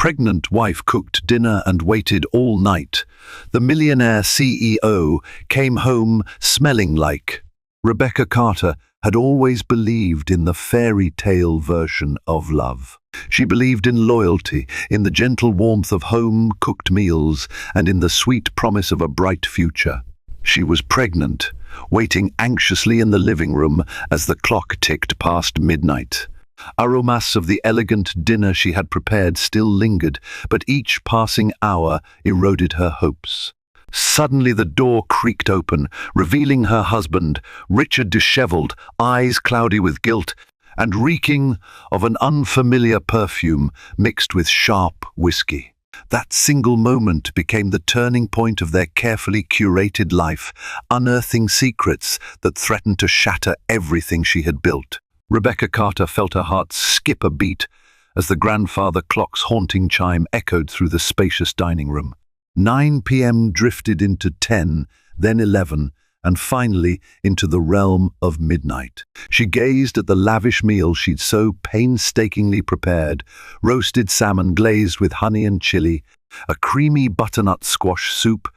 pregnant wife cooked dinner and waited all night. The millionaire CEO came home smelling like. Rebecca Carter had always believed in the fairy tale version of love. She believed in loyalty, in the gentle warmth of home-cooked meals, and in the sweet promise of a bright future. She was pregnant, waiting anxiously in the living room as the clock ticked past midnight. Aromas of the elegant dinner she had prepared still lingered, but each passing hour eroded her hopes. Suddenly the door creaked open, revealing her husband, Richard, disheveled, eyes cloudy with guilt, and reeking of an unfamiliar perfume mixed with sharp whiskey. That single moment became the turning point of their carefully curated life, unearthing secrets that threatened to shatter everything she had built. Rebecca Carter felt her heart skip a beat as the grandfather clock's haunting chime echoed through the spacious dining room. 9 p.m. drifted into 10, then 11, and finally into the realm of midnight. She gazed at the lavish meal she'd so painstakingly prepared: roasted salmon glazed with honey and chili, a creamy butternut squash soup,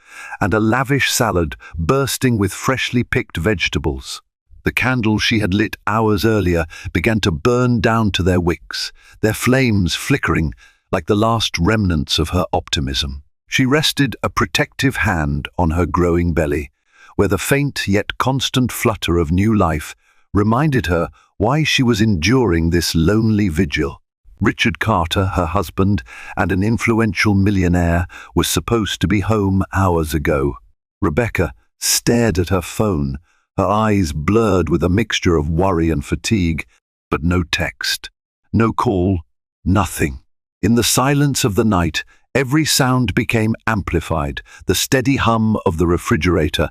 and a lavish salad bursting with freshly picked vegetables. The candles she had lit hours earlier began to burn down to their wicks, their flames flickering like the last remnants of her optimism. She rested a protective hand on her growing belly, where the faint yet constant flutter of new life reminded her why she was enduring this lonely vigil. Richard Carter, her husband, and an influential millionaire, was supposed to be home hours ago. Rebecca stared at her phone, her eyes blurred with a mixture of worry and fatigue, but no text, no call, nothing. In the silence of the night, every sound became amplified: the steady hum of the refrigerator,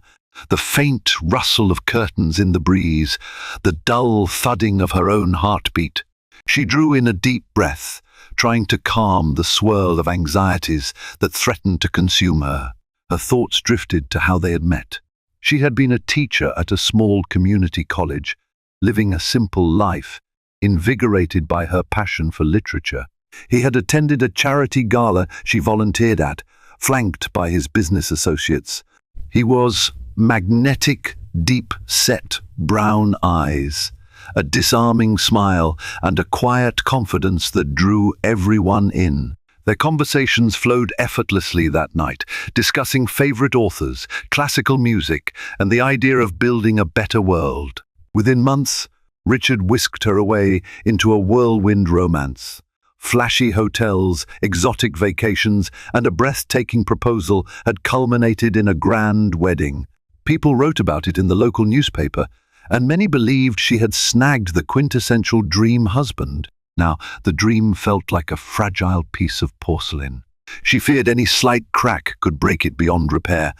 the faint rustle of curtains in the breeze, the dull thudding of her own heartbeat. She drew in a deep breath, trying to calm the swirl of anxieties that threatened to consume her. Her thoughts drifted to how they had met. She had been a teacher at a small community college, living a simple life, invigorated by her passion for literature. He had attended a charity gala she volunteered at, flanked by his business associates. He was magnetic, deep-set brown eyes, a disarming smile, and a quiet confidence that drew everyone in. Their conversations flowed effortlessly that night, discussing favorite authors, classical music, and the idea of building a better world. Within months, Richard whisked her away into a whirlwind romance. Flashy hotels, exotic vacations, and a breathtaking proposal had culminated in a grand wedding. People wrote about it in the local newspaper, and many believed she had snagged the quintessential dream husband. Now, the dream felt like a fragile piece of porcelain. She feared any slight crack could break it beyond repair.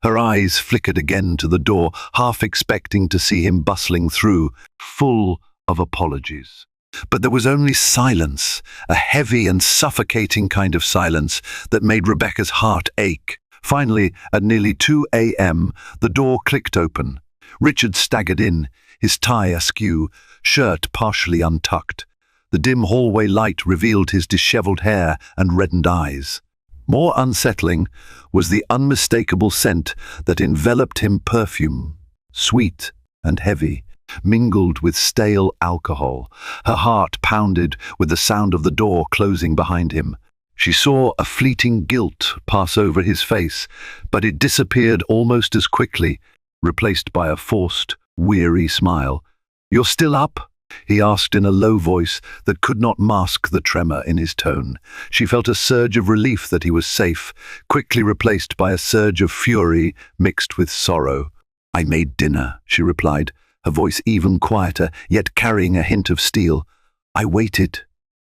Her eyes flickered again to the door, half expecting to see him bustling through, full of apologies. But there was only silence, a heavy and suffocating kind of silence that made Rebecca's heart ache. Finally, at nearly 2 a.m., the door clicked open. Richard staggered in, his tie askew, shirt partially untucked. The dim hallway light revealed his disheveled hair and reddened eyes. More unsettling was the unmistakable scent that enveloped him: perfume, sweet and heavy, mingled with stale alcohol. Her heart pounded with the sound of the door closing behind him. She saw a fleeting guilt pass over his face, but it disappeared almost as quickly, replaced by a forced, weary smile. "You're still up?" he asked in a low voice that could not mask the tremor in his tone. She felt a surge of relief that he was safe, quickly replaced by a surge of fury mixed with sorrow. "I made dinner," she replied, her voice even quieter, yet carrying a hint of steel. "I waited."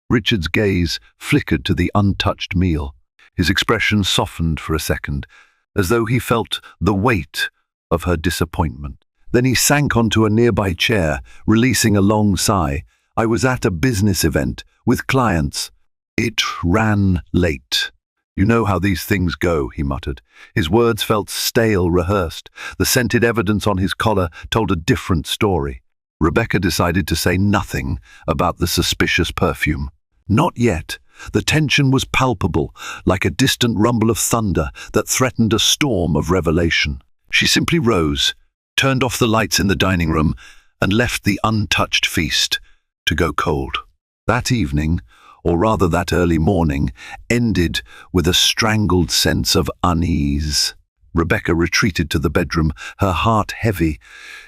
Richard's gaze flickered to the untouched meal. His expression softened for a second, as though he felt the weight of her disappointment. Then he sank onto a nearby chair, releasing a long sigh. "I was at a business event, with clients. It ran late. You know how these things go," he muttered. His words felt stale, rehearsed. The scented evidence on his collar told a different story. Rebecca decided to say nothing about the suspicious perfume. Not yet, The tension was palpable, like a distant rumble of thunder that threatened a storm of revelation. She simply rose, turned off the lights in the dining room, and left the untouched feast to go cold. That evening, or rather that early morning, ended with a strangled sense of unease. Rebecca retreated to the bedroom, her heart heavy.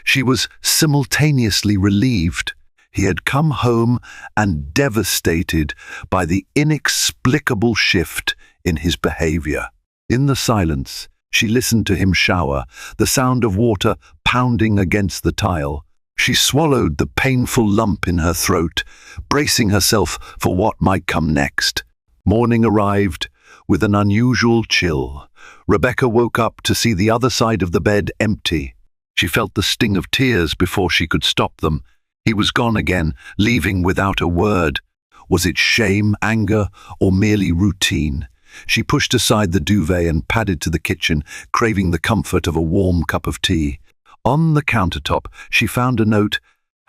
She was simultaneously relieved. He had come home and devastated by the inexplicable shift in his behavior. In the silence, she listened to him shower, the sound of water pounding against the tile. She swallowed the painful lump in her throat, bracing herself for what might come next. Morning arrived with an unusual chill. Rebecca woke up to see the other side of the bed empty. She felt the sting of tears before she could stop them. He was gone again, leaving without a word. Was it shame, anger, or merely routine? She pushed aside the duvet and padded to the kitchen, craving the comfort of a warm cup of tea. On the countertop, she found a note.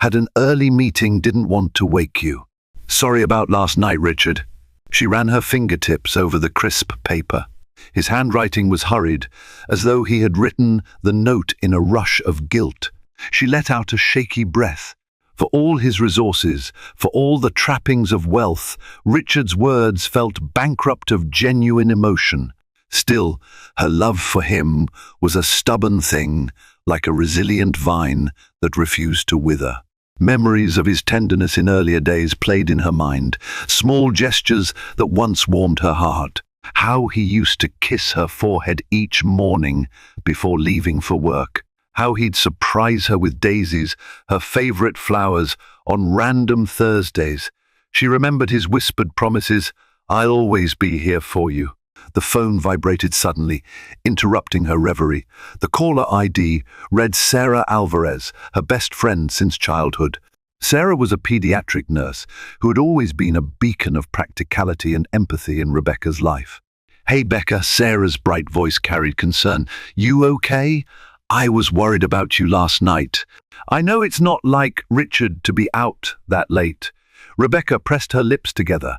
Had an early meeting, didn't want to wake you. Sorry about last night, Richard. She ran her fingertips over the crisp paper. His handwriting was hurried, as though he had written the note in a rush of guilt. She let out a shaky breath. For all his resources, for all the trappings of wealth, Richard's words felt bankrupt of genuine emotion. Still, her love for him was a stubborn thing, like a resilient vine that refused to wither. Memories of his tenderness in earlier days played in her mind, small gestures that once warmed her heart. How he used to kiss her forehead each morning before leaving for work. How he'd surprise her with daisies, her favorite flowers, on random Thursdays. She remembered his whispered promises, "I'll always be here for you." The phone vibrated suddenly, interrupting her reverie. The caller ID read Sarah Alvarez, her best friend since childhood. Sarah was a pediatric nurse who had always been a beacon of practicality and empathy in Rebecca's life. "Hey, Becca," Sarah's bright voice carried concern. "You okay? I was worried about you last night. I know it's not like Richard to be out that late." Rebecca pressed her lips together.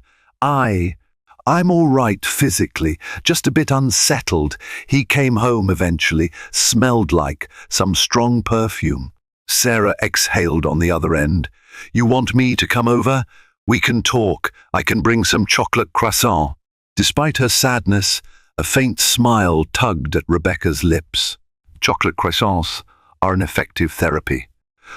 I'm all right physically, just a bit unsettled. He came home eventually, smelled like some strong perfume." Sarah exhaled on the other end. "You want me to come over? We can talk. I can bring some chocolate croissant." Despite her sadness, a faint smile tugged at Rebecca's lips. Chocolate croissants are an effective therapy.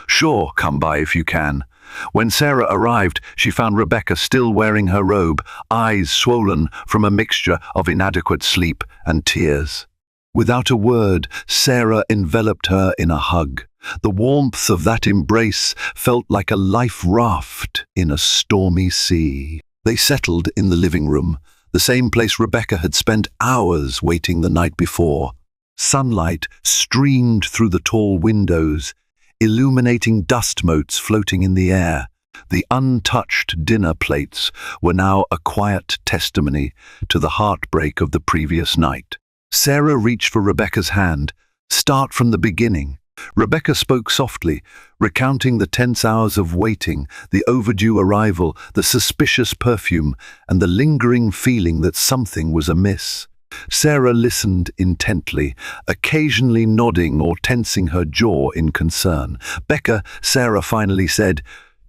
"Sure, come by if you can." When Sarah arrived, she found Rebecca still wearing her robe, eyes swollen from a mixture of inadequate sleep and tears. Without a word, Sarah enveloped her in a hug. The warmth of that embrace felt like a life raft in a stormy sea. They settled in the living room, the same place Rebecca had spent hours waiting the night before. Sunlight streamed through the tall windows, illuminating dust motes floating in the air. The untouched dinner plates were now a quiet testimony to the heartbreak of the previous night. Sarah reached for Rebecca's hand. "Start from the beginning." Rebecca spoke softly, recounting the tense hours of waiting, the overdue arrival, the suspicious perfume, and the lingering feeling that something was amiss. Sarah listened intently, occasionally nodding or tensing her jaw in concern. "Becca," Sarah finally said,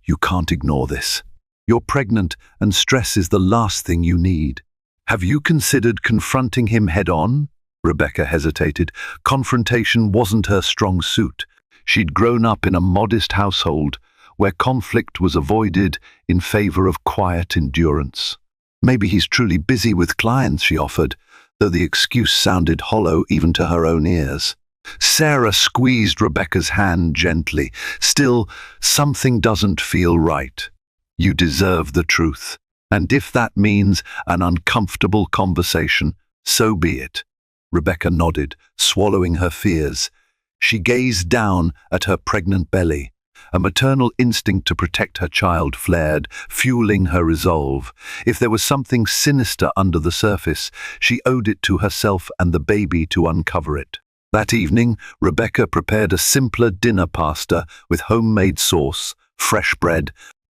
"you can't ignore this. You're pregnant, and stress is the last thing you need. Have you considered confronting him head-on?" Rebecca hesitated. Confrontation wasn't her strong suit. She'd grown up in a modest household where conflict was avoided in favor of quiet endurance. "Maybe he's truly busy with clients," she offered, though the excuse sounded hollow even to her own ears. Sarah squeezed Rebecca's hand gently. "Still, something doesn't feel right. You deserve the truth. And if that means an uncomfortable conversation, so be it." Rebecca nodded, swallowing her fears. She gazed down at her pregnant belly. A maternal instinct to protect her child flared, fueling her resolve. If there was something sinister under the surface, she owed it to herself and the baby to uncover it. That evening, Rebecca prepared a simpler dinner pasta with homemade sauce, fresh bread,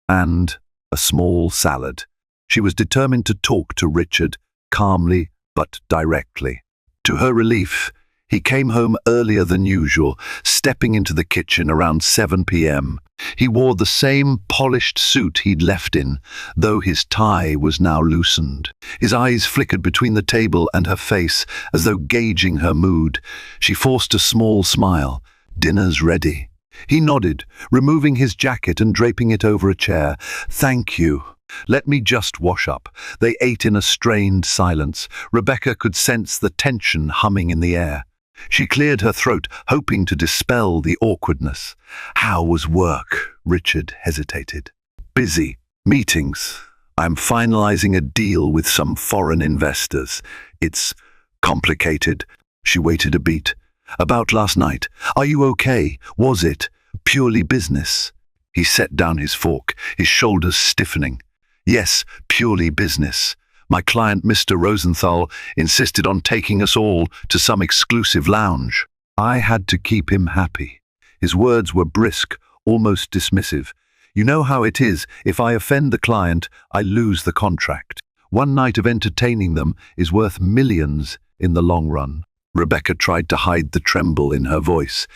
and a small salad. She was determined to talk to Richard, calmly but directly. To her relief, he came home earlier than usual, stepping into the kitchen around 7 p.m. He wore the same polished suit he'd left in, though his tie was now loosened. His eyes flickered between the table and her face, as though gauging her mood. She forced a small smile. "Dinner's ready." He nodded, removing his jacket and draping it over a chair. "Thank you. Let me just wash up." They ate in a strained silence. Rebecca could sense the tension humming in the air. She cleared her throat, hoping to dispel the awkwardness. "How was work?" Richard hesitated. "Busy. Meetings. I'm finalizing a deal with some foreign investors. It's complicated." She waited a beat. "About last night. Are you okay? Was it purely business?" He set down his fork, his shoulders stiffening. "Yes, purely business. My client, Mr. Rosenthal, insisted on taking us all to some exclusive lounge. I had to keep him happy." His words were brisk, almost dismissive. "You know how it is. If I offend the client, I lose the contract. One night of entertaining them is worth millions in the long run." Rebecca tried to hide the tremble in her voice.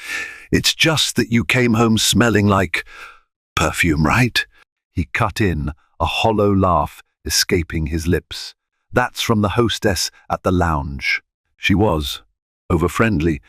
"It's just that you came home smelling like perfume, right?" He cut in, a hollow laugh escaping his lips. "That's from the hostess at the lounge. She was over-friendly,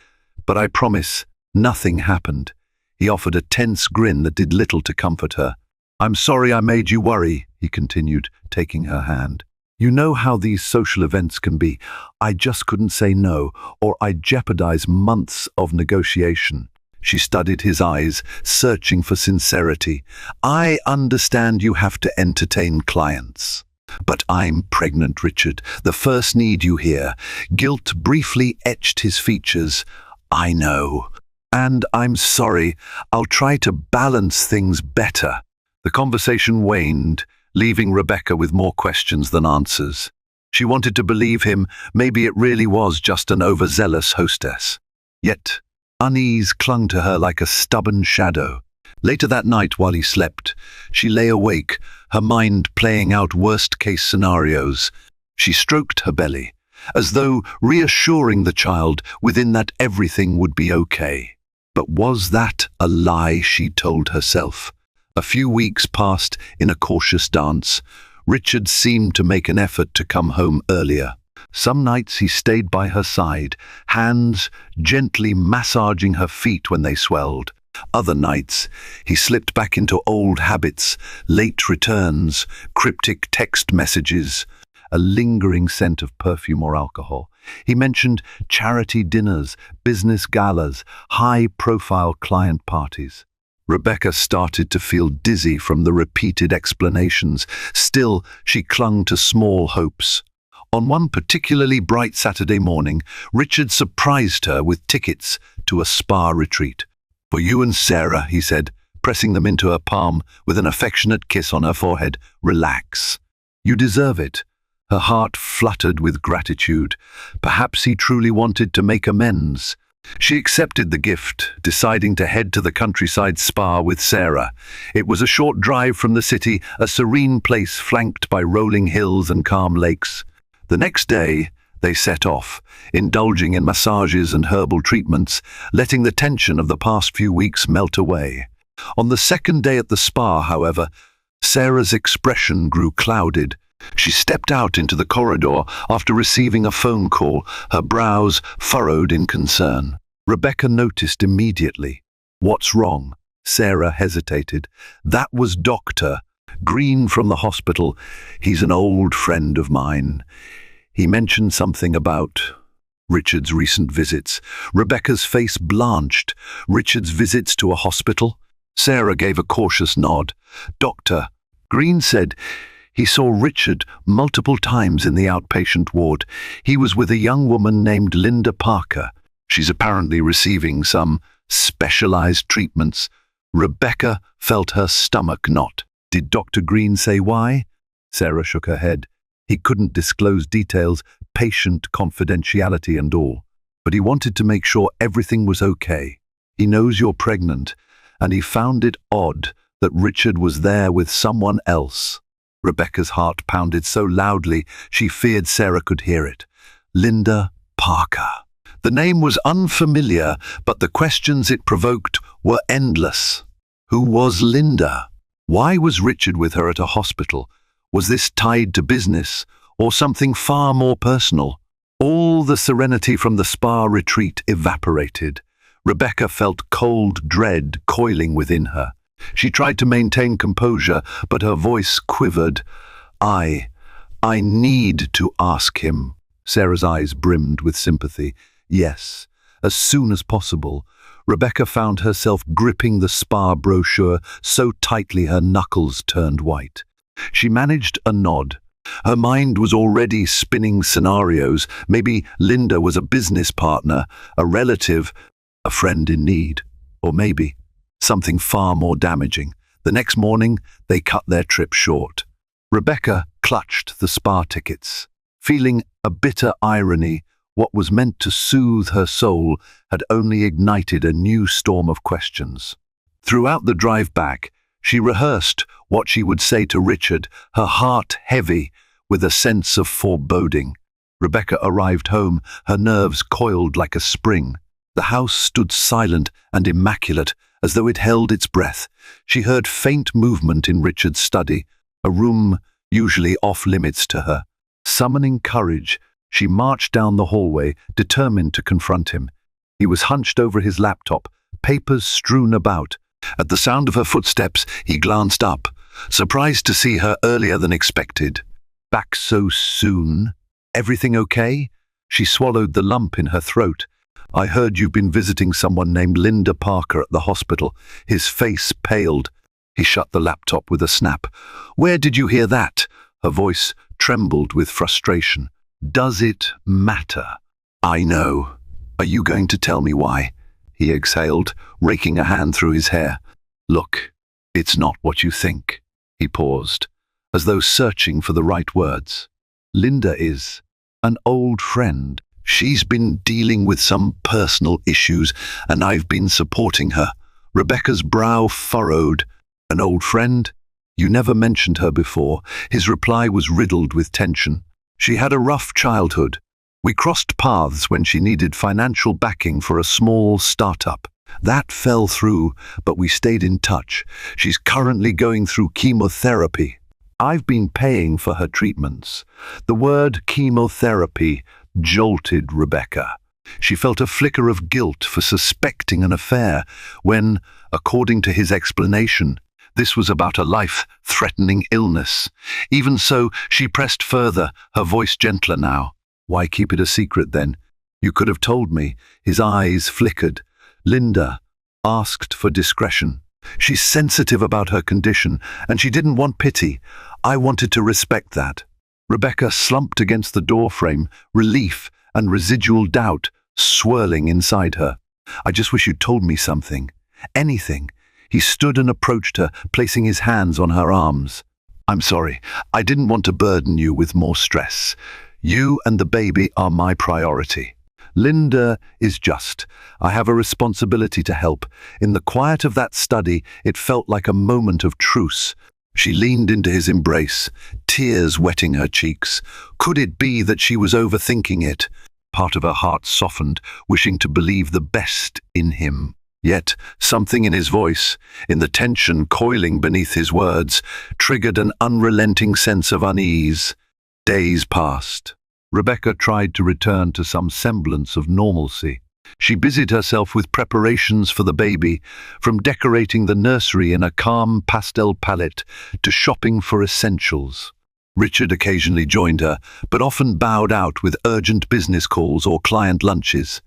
but I promise nothing happened." He offered a tense grin that did little to comfort her. "I'm sorry I made you worry," he continued, taking her hand. "You know how these social events can be. I just couldn't say no, or I'd jeopardize months of negotiation." She studied his eyes, searching for sincerity. "I understand you have to entertain clients. But I'm pregnant, Richard. The first need you hear." Guilt briefly etched his features. "I know. And I'm sorry. I'll try to balance things better." The conversation waned, leaving Rebecca with more questions than answers. She wanted to believe him. Maybe it really was just an overzealous hostess. Yet unease clung to her like a stubborn shadow. Later that night, while he slept, she lay awake, her mind playing out worst-case scenarios. She stroked her belly, as though reassuring the child within that everything would be okay. But was that a lie she told herself? A few weeks passed in a cautious dance. Richard seemed to make an effort to come home earlier. Some nights he stayed by her side, hands gently massaging her feet when they swelled. Other nights, he slipped back into old habits, late returns, cryptic text messages, a lingering scent of perfume or alcohol. He mentioned charity dinners, business galas, high-profile client parties. Rebecca started to feel dizzy from the repeated explanations. Still, she clung to small hopes. On one particularly bright Saturday morning, Richard surprised her with tickets to a spa retreat. "For you and Sarah," he said, pressing them into her palm with an affectionate kiss on her forehead. "Relax. You deserve it." Her heart fluttered with gratitude. Perhaps he truly wanted to make amends. She accepted the gift, deciding to head to the countryside spa with Sarah. It was a short drive from the city, a serene place flanked by rolling hills and calm lakes. The next day, they set off, indulging in massages and herbal treatments, letting the tension of the past few weeks melt away. On the second day at the spa, however, Sarah's expression grew clouded. She stepped out into the corridor after receiving a phone call, her brows furrowed in concern. Rebecca noticed immediately. "What's wrong?" Sarah hesitated. "That was Dr. Green from the hospital. He's an old friend of mine. He mentioned something about Richard's recent visits." Rebecca's face blanched. "Richard's visits to a hospital?" Sarah gave a cautious nod. "Dr. Green said he saw Richard multiple times in the outpatient ward. He was with a young woman named Linda Parker. She's apparently receiving some specialized treatments." Rebecca felt her stomach knot. "Did Dr. Green say why?" Sarah shook her head. "He couldn't disclose details, patient confidentiality and all. But he wanted to make sure everything was okay. He knows you're pregnant, and he found it odd that Richard was there with someone else." Rebecca's heart pounded so loudly she feared Sarah could hear it. Linda Parker. The name was unfamiliar, but the questions it provoked were endless. Who was Linda? Why was Richard with her at a hospital? Was this tied to business, or something far more personal? All the serenity from the spa retreat evaporated. Rebecca felt cold dread coiling within her. She tried to maintain composure, but her voice quivered. I need to ask him. Sarah's eyes brimmed with sympathy. Yes, as soon as possible. Rebecca found herself gripping the spa brochure so tightly her knuckles turned white. She managed a nod. Her mind was already spinning scenarios. Maybe Linda was a business partner, a relative, a friend in need. Or maybe something far more damaging. The next morning, they cut their trip short. Rebecca clutched the spa tickets. Feeling a bitter irony, what was meant to soothe her soul had only ignited a new storm of questions. Throughout the drive back, she rehearsed what she would say to Richard, her heart heavy with a sense of foreboding. Rebecca arrived home, her nerves coiled like a spring. The house stood silent and immaculate, as though it held its breath. She heard faint movement in Richard's study, a room usually off-limits to her. Summoning courage, she marched down the hallway, determined to confront him. He was hunched over his laptop, papers strewn about. At the sound of her footsteps, he glanced up, surprised to see her earlier than expected. Back so soon? Everything okay? She swallowed the lump in her throat. I heard you've been visiting someone named Linda Parker at the hospital. His face paled. He shut the laptop with a snap. Where did you hear that? Her voice trembled with frustration. Does it matter? I know. Are you going to tell me why? He exhaled, raking a hand through his hair. Look, it's not what you think. He paused, as though searching for the right words. Linda is an old friend. She's been dealing with some personal issues, and I've been supporting her. Rebecca's brow furrowed. An old friend? You never mentioned her before. His reply was riddled with tension. She had a rough childhood. We crossed paths when she needed financial backing for a small startup. That fell through, but we stayed in touch. She's currently going through chemotherapy. I've been paying for her treatments. The word chemotherapy jolted Rebecca. She felt a flicker of guilt for suspecting an affair when, according to his explanation, this was about a life-threatening illness. Even so, she pressed further, her voice gentler now. Why keep it a secret then? You could have told me. His eyes flickered. Linda asked for discretion. She's sensitive about her condition, and she didn't want pity. I wanted to respect that. Rebecca slumped against the doorframe, relief and residual doubt swirling inside her. I just wish you'd told me something. Anything. He stood and approached her, placing his hands on her arms. I'm sorry. I didn't want to burden you with more stress. You and the baby are my priority. Linda is just. I have a responsibility to help. In the quiet of that study, it felt like a moment of truce. She leaned into his embrace, tears wetting her cheeks. Could it be that she was overthinking it? Part of her heart softened, wishing to believe the best in him. Yet, something in his voice, in the tension coiling beneath his words, triggered an unrelenting sense of unease. Days passed. Rebecca tried to return to some semblance of normalcy. She busied herself with preparations for the baby, from decorating the nursery in a calm pastel palette to shopping for essentials. Richard occasionally joined her, but often bowed out with urgent business calls or client lunches.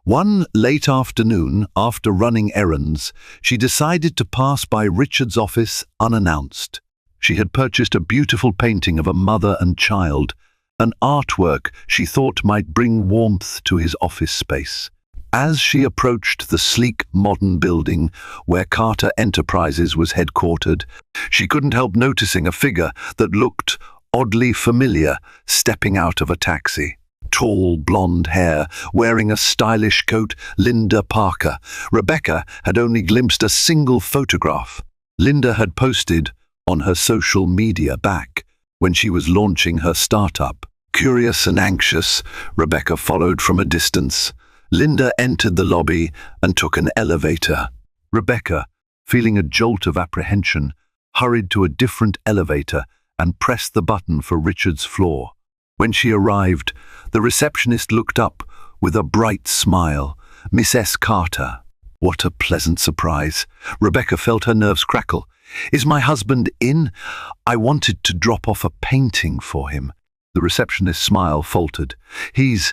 One late afternoon, after running errands, she decided to pass by Richard's office unannounced. She had purchased a beautiful painting of a mother and child, an artwork she thought might bring warmth to his office space. As she approached the sleek modern building where Carter Enterprises was headquartered, she couldn't help noticing a figure that looked oddly familiar stepping out of a taxi. Tall, blonde hair, wearing a stylish coat, Linda Parker. Rebecca had only glimpsed a single photograph. Linda had posted, on her social media back when she was launching her startup. Curious and anxious, Rebecca followed from a distance. Linda entered the lobby and took an elevator. Rebecca, feeling a jolt of apprehension, hurried to a different elevator and pressed the button for Richard's floor. When she arrived, the receptionist looked up with a bright smile. "Miss S. Carter." What a pleasant surprise. Rebecca felt her nerves crackle. "Is my husband in? I wanted to drop off a painting for him." The receptionist's smile faltered. "He's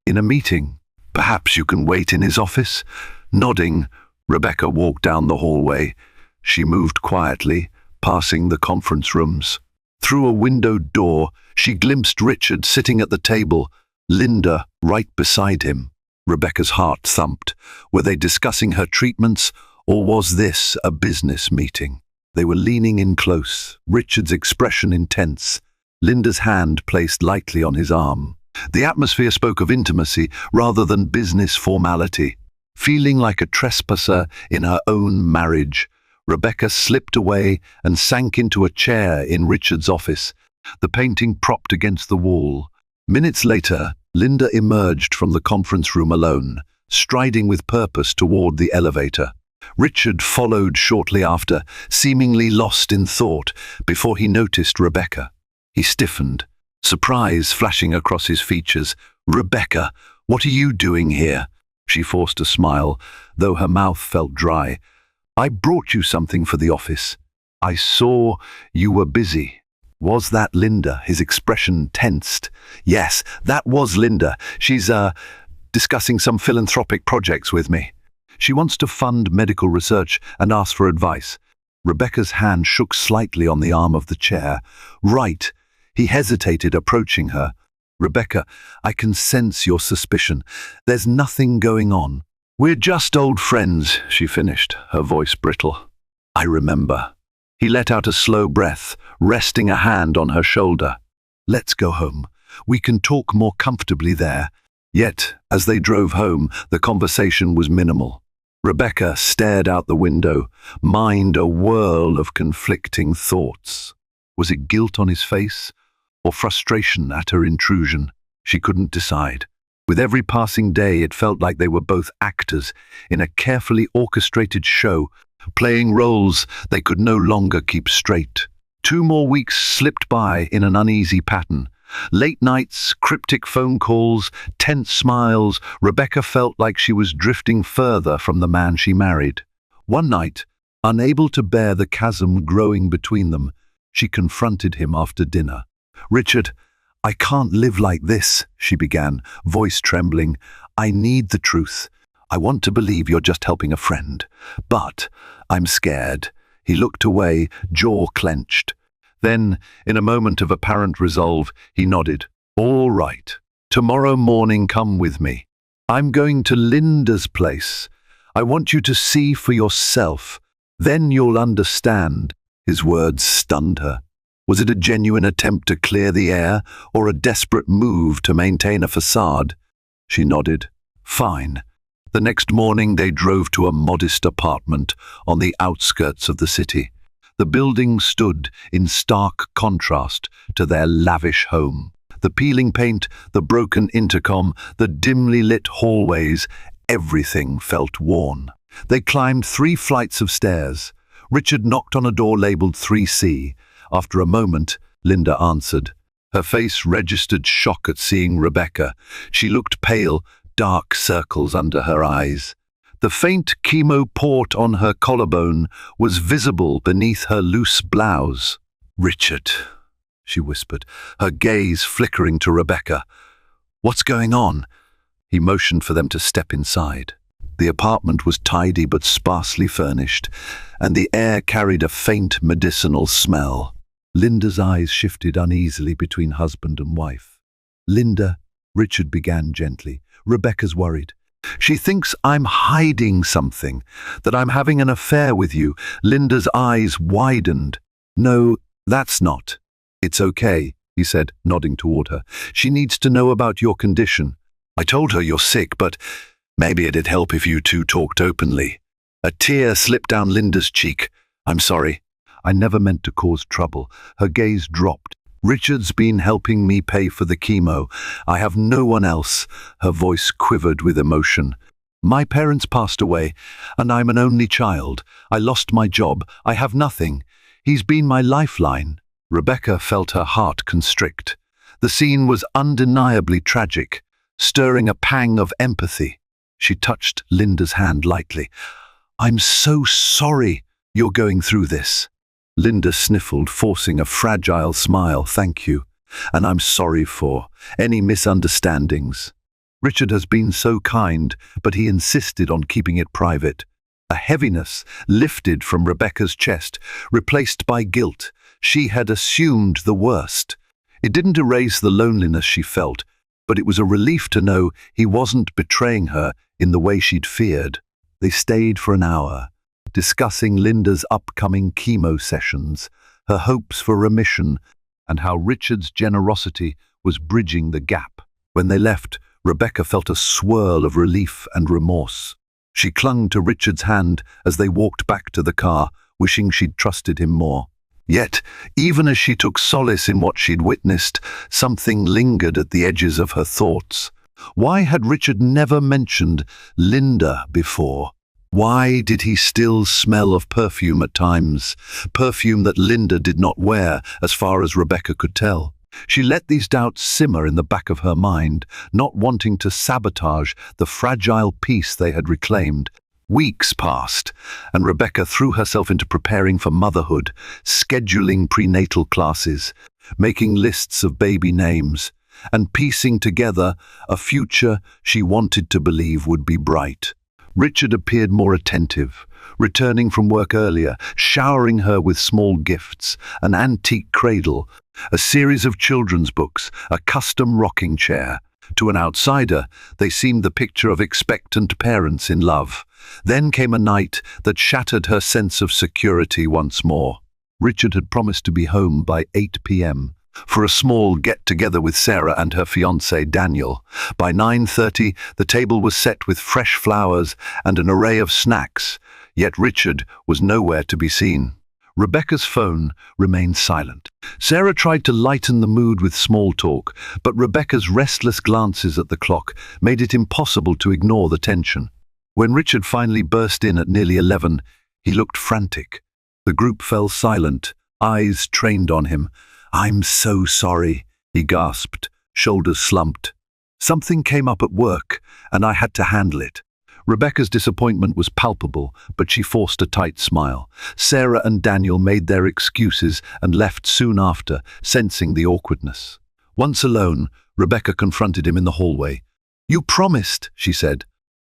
in a meeting. Perhaps you can wait in his office?" Nodding, Rebecca walked down the hallway. She moved quietly, passing the conference rooms. Through a windowed door, she glimpsed Richard sitting at the table, Linda right beside him. Rebecca's heart thumped. Were they discussing her treatments, or was this a business meeting? They were leaning in close, Richard's expression intense, Linda's hand placed lightly on his arm. The atmosphere spoke of intimacy rather than business formality. Feeling like a trespasser in her own marriage, Rebecca slipped away and sank into a chair in Richard's office, the painting propped against the wall. Minutes later, Linda emerged from the conference room alone, striding with purpose toward the elevator. Richard followed shortly after, seemingly lost in thought, before he noticed Rebecca. He stiffened, surprise flashing across his features. "Rebecca, what are you doing here?" She forced a smile, though her mouth felt dry. "I brought you something for the office. I saw you were busy." Was that Linda? His expression tensed. "Yes, that was Linda. She's, discussing some philanthropic projects with me. She wants to fund medical research and ask for advice." Rebecca's hand shook slightly on the arm of the chair. "Right." He hesitated, approaching her. "Rebecca, I can sense your suspicion. There's nothing going on." "We're just old friends," she finished, her voice brittle. "I remember." He let out a slow breath, resting a hand on her shoulder. "Let's go home. We can talk more comfortably there." Yet, as they drove home, the conversation was minimal. Rebecca stared out the window, mind a whirl of conflicting thoughts. Was it guilt on his face, or frustration at her intrusion? She couldn't decide. With every passing day, it felt like they were both actors in a carefully orchestrated show, playing roles they could no longer keep straight. 2 more weeks slipped by in an uneasy pattern. Late nights, cryptic phone calls, tense smiles. Rebecca felt like she was drifting further from the man she married. One night, unable to bear the chasm growing between them, she confronted him after dinner. "Richard, I can't live like this," she began, voice trembling. "I need the truth. I want to believe you're just helping a friend. But I'm scared." He looked away, jaw clenched. Then, in a moment of apparent resolve, he nodded. "All right. Tomorrow morning come with me. I'm going to Linda's place. I want you to see for yourself. Then you'll understand." His words stunned her. Was it a genuine attempt to clear the air, or a desperate move to maintain a facade? She nodded. "Fine." The next morning they drove to a modest apartment on the outskirts of the city. The building stood in stark contrast to their lavish home. The peeling paint, the broken intercom, the dimly lit hallways, everything felt worn. They climbed 3 flights of stairs. Richard knocked on a door labeled 3C. After a moment, Linda answered. Her face registered shock at seeing Rebecca. She looked pale, dark circles under her eyes. The faint chemo port on her collarbone was visible beneath her loose blouse. "Richard," she whispered, her gaze flickering to Rebecca. "What's going on?" He motioned for them to step inside. The apartment was tidy but sparsely furnished, and the air carried a faint medicinal smell. Linda's eyes shifted uneasily between husband and wife. "Linda," Richard began gently, "Rebecca's worried. She thinks I'm hiding something, that I'm having an affair with you." Linda's eyes widened. "No, that's not." "It's okay," he said, nodding toward her. "She needs to know about your condition. I told her you're sick, but maybe it'd help if you two talked openly." A tear slipped down Linda's cheek. "I'm sorry. I never meant to cause trouble. Her gaze dropped. Richard's been helping me pay for the chemo. I have no one else. Her voice quivered with emotion. My parents passed away, and I'm an only child. I lost my job. I have nothing. He's been my lifeline. Rebecca felt her heart constrict. The scene was undeniably tragic, stirring a pang of empathy. She touched Linda's hand lightly. I'm so sorry you're going through this. Linda sniffled, forcing a fragile smile. Thank you, and I'm sorry for any misunderstandings. Richard has been so kind, but he insisted on keeping it private. A heaviness lifted from Rebecca's chest, replaced by guilt. She had assumed the worst. It didn't erase the loneliness she felt, but it was a relief to know he wasn't betraying her in the way she'd feared. They stayed for an hour, discussing Linda's upcoming chemo sessions, her hopes for remission, and how Richard's generosity was bridging the gap. When they left, Rebecca felt a swirl of relief and remorse. She clung to Richard's hand as they walked back to the car, wishing she'd trusted him more. Yet, even as she took solace in what she'd witnessed, something lingered at the edges of her thoughts. Why had Richard never mentioned Linda before? Why did he still smell of perfume at times, perfume that Linda did not wear, as far as Rebecca could tell? She let these doubts simmer in the back of her mind, not wanting to sabotage the fragile peace they had reclaimed. Weeks passed, and Rebecca threw herself into preparing for motherhood, scheduling prenatal classes, making lists of baby names, and piecing together a future she wanted to believe would be bright. Richard appeared more attentive, returning from work earlier, showering her with small gifts, an antique cradle, a series of children's books, a custom rocking chair. To an outsider, they seemed the picture of expectant parents in love. Then came a night that shattered her sense of security once more. Richard had promised to be home by 8 p.m. for a small get-together with Sarah and her fiancé Daniel. By 9:30, the table was set with fresh flowers and an array of snacks, yet Richard was nowhere to be seen. Rebecca's phone remained silent. Sarah tried to lighten the mood with small talk, but Rebecca's restless glances at the clock made it impossible to ignore the tension. When Richard finally burst in at nearly 11, he looked frantic. The group fell silent, eyes trained on him. I'm so sorry, he gasped, shoulders slumped. Something came up at work, and I had to handle it. Rebecca's disappointment was palpable, but she forced a tight smile. Sarah and Daniel made their excuses and left soon after, sensing the awkwardness. Once alone, Rebecca confronted him in the hallway. You promised, she said,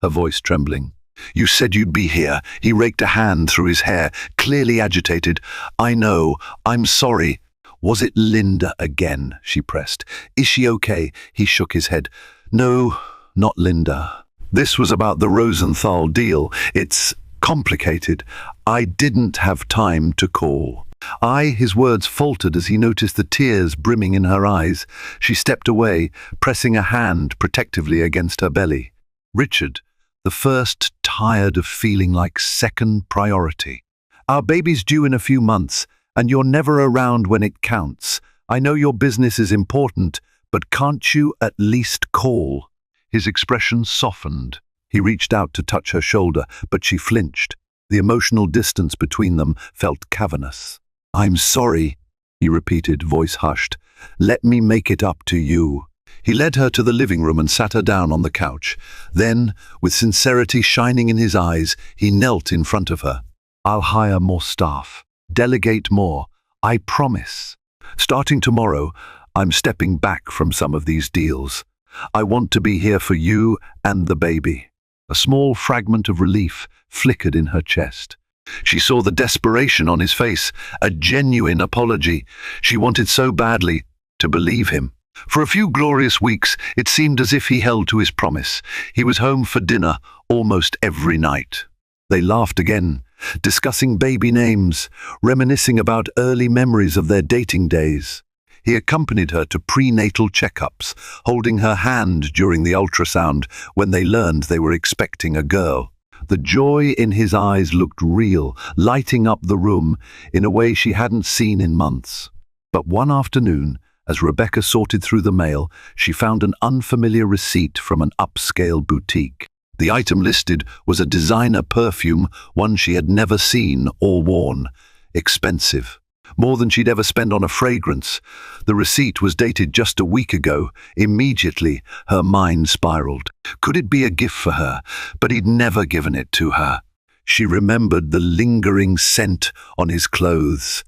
her voice trembling. You said you'd be here. He raked a hand through his hair, clearly agitated. I know. I'm sorry. Was it Linda again? She pressed. Is she okay? He shook his head. No, not Linda. This was about the Rosenthal deal. It's complicated. I didn't have time to call. His words faltered as he noticed the tears brimming in her eyes. She stepped away, pressing a hand protectively against her belly. Richard, the first, tired of feeling like second priority. Our baby's due in a few months, and you're never around when it counts. I know your business is important, but can't you at least call? His expression softened. He reached out to touch her shoulder, but she flinched. The emotional distance between them felt cavernous. I'm sorry, he repeated, voice hushed. Let me make it up to you. He led her to the living room and sat her down on the couch. Then, with sincerity shining in his eyes, he knelt in front of her. I'll hire more staff. Delegate more. I promise. Starting tomorrow, I'm stepping back from some of these deals. I want to be here for you and the baby. A small fragment of relief flickered in her chest. She saw the desperation on his face, a genuine apology. She wanted so badly to believe him. For a few glorious weeks, it seemed as if he held to his promise. He was home for dinner almost every night. They laughed again, discussing baby names, reminiscing about early memories of their dating days. He accompanied her to prenatal checkups, holding her hand during the ultrasound when they learned they were expecting a girl. The joy in his eyes looked real, lighting up the room in a way she hadn't seen in months. But one afternoon, as Rebecca sorted through the mail, she found an unfamiliar receipt from an upscale boutique. The item listed was a designer perfume, one she had never seen or worn. Expensive. More than she'd ever spent on a fragrance. The receipt was dated just a week ago. Immediately, her mind spiraled. Could it be a gift for her? But he'd never given it to her. She remembered the lingering scent on his clothes.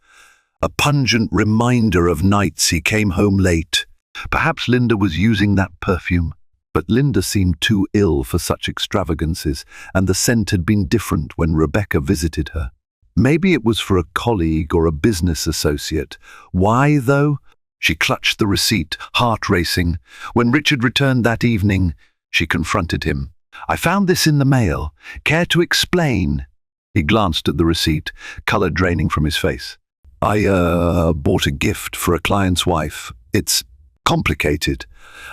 A pungent reminder of nights he came home late. Perhaps Linda was using that perfume. But Linda seemed too ill for such extravagances, and the scent had been different when Rebecca visited her. Maybe it was for a colleague or a business associate. Why, though? She clutched the receipt, heart racing. When Richard returned that evening, she confronted him. "I found this in the mail. Care to explain?" He glanced at the receipt, color draining from his face. "I bought a gift for a client's wife. It's complicated.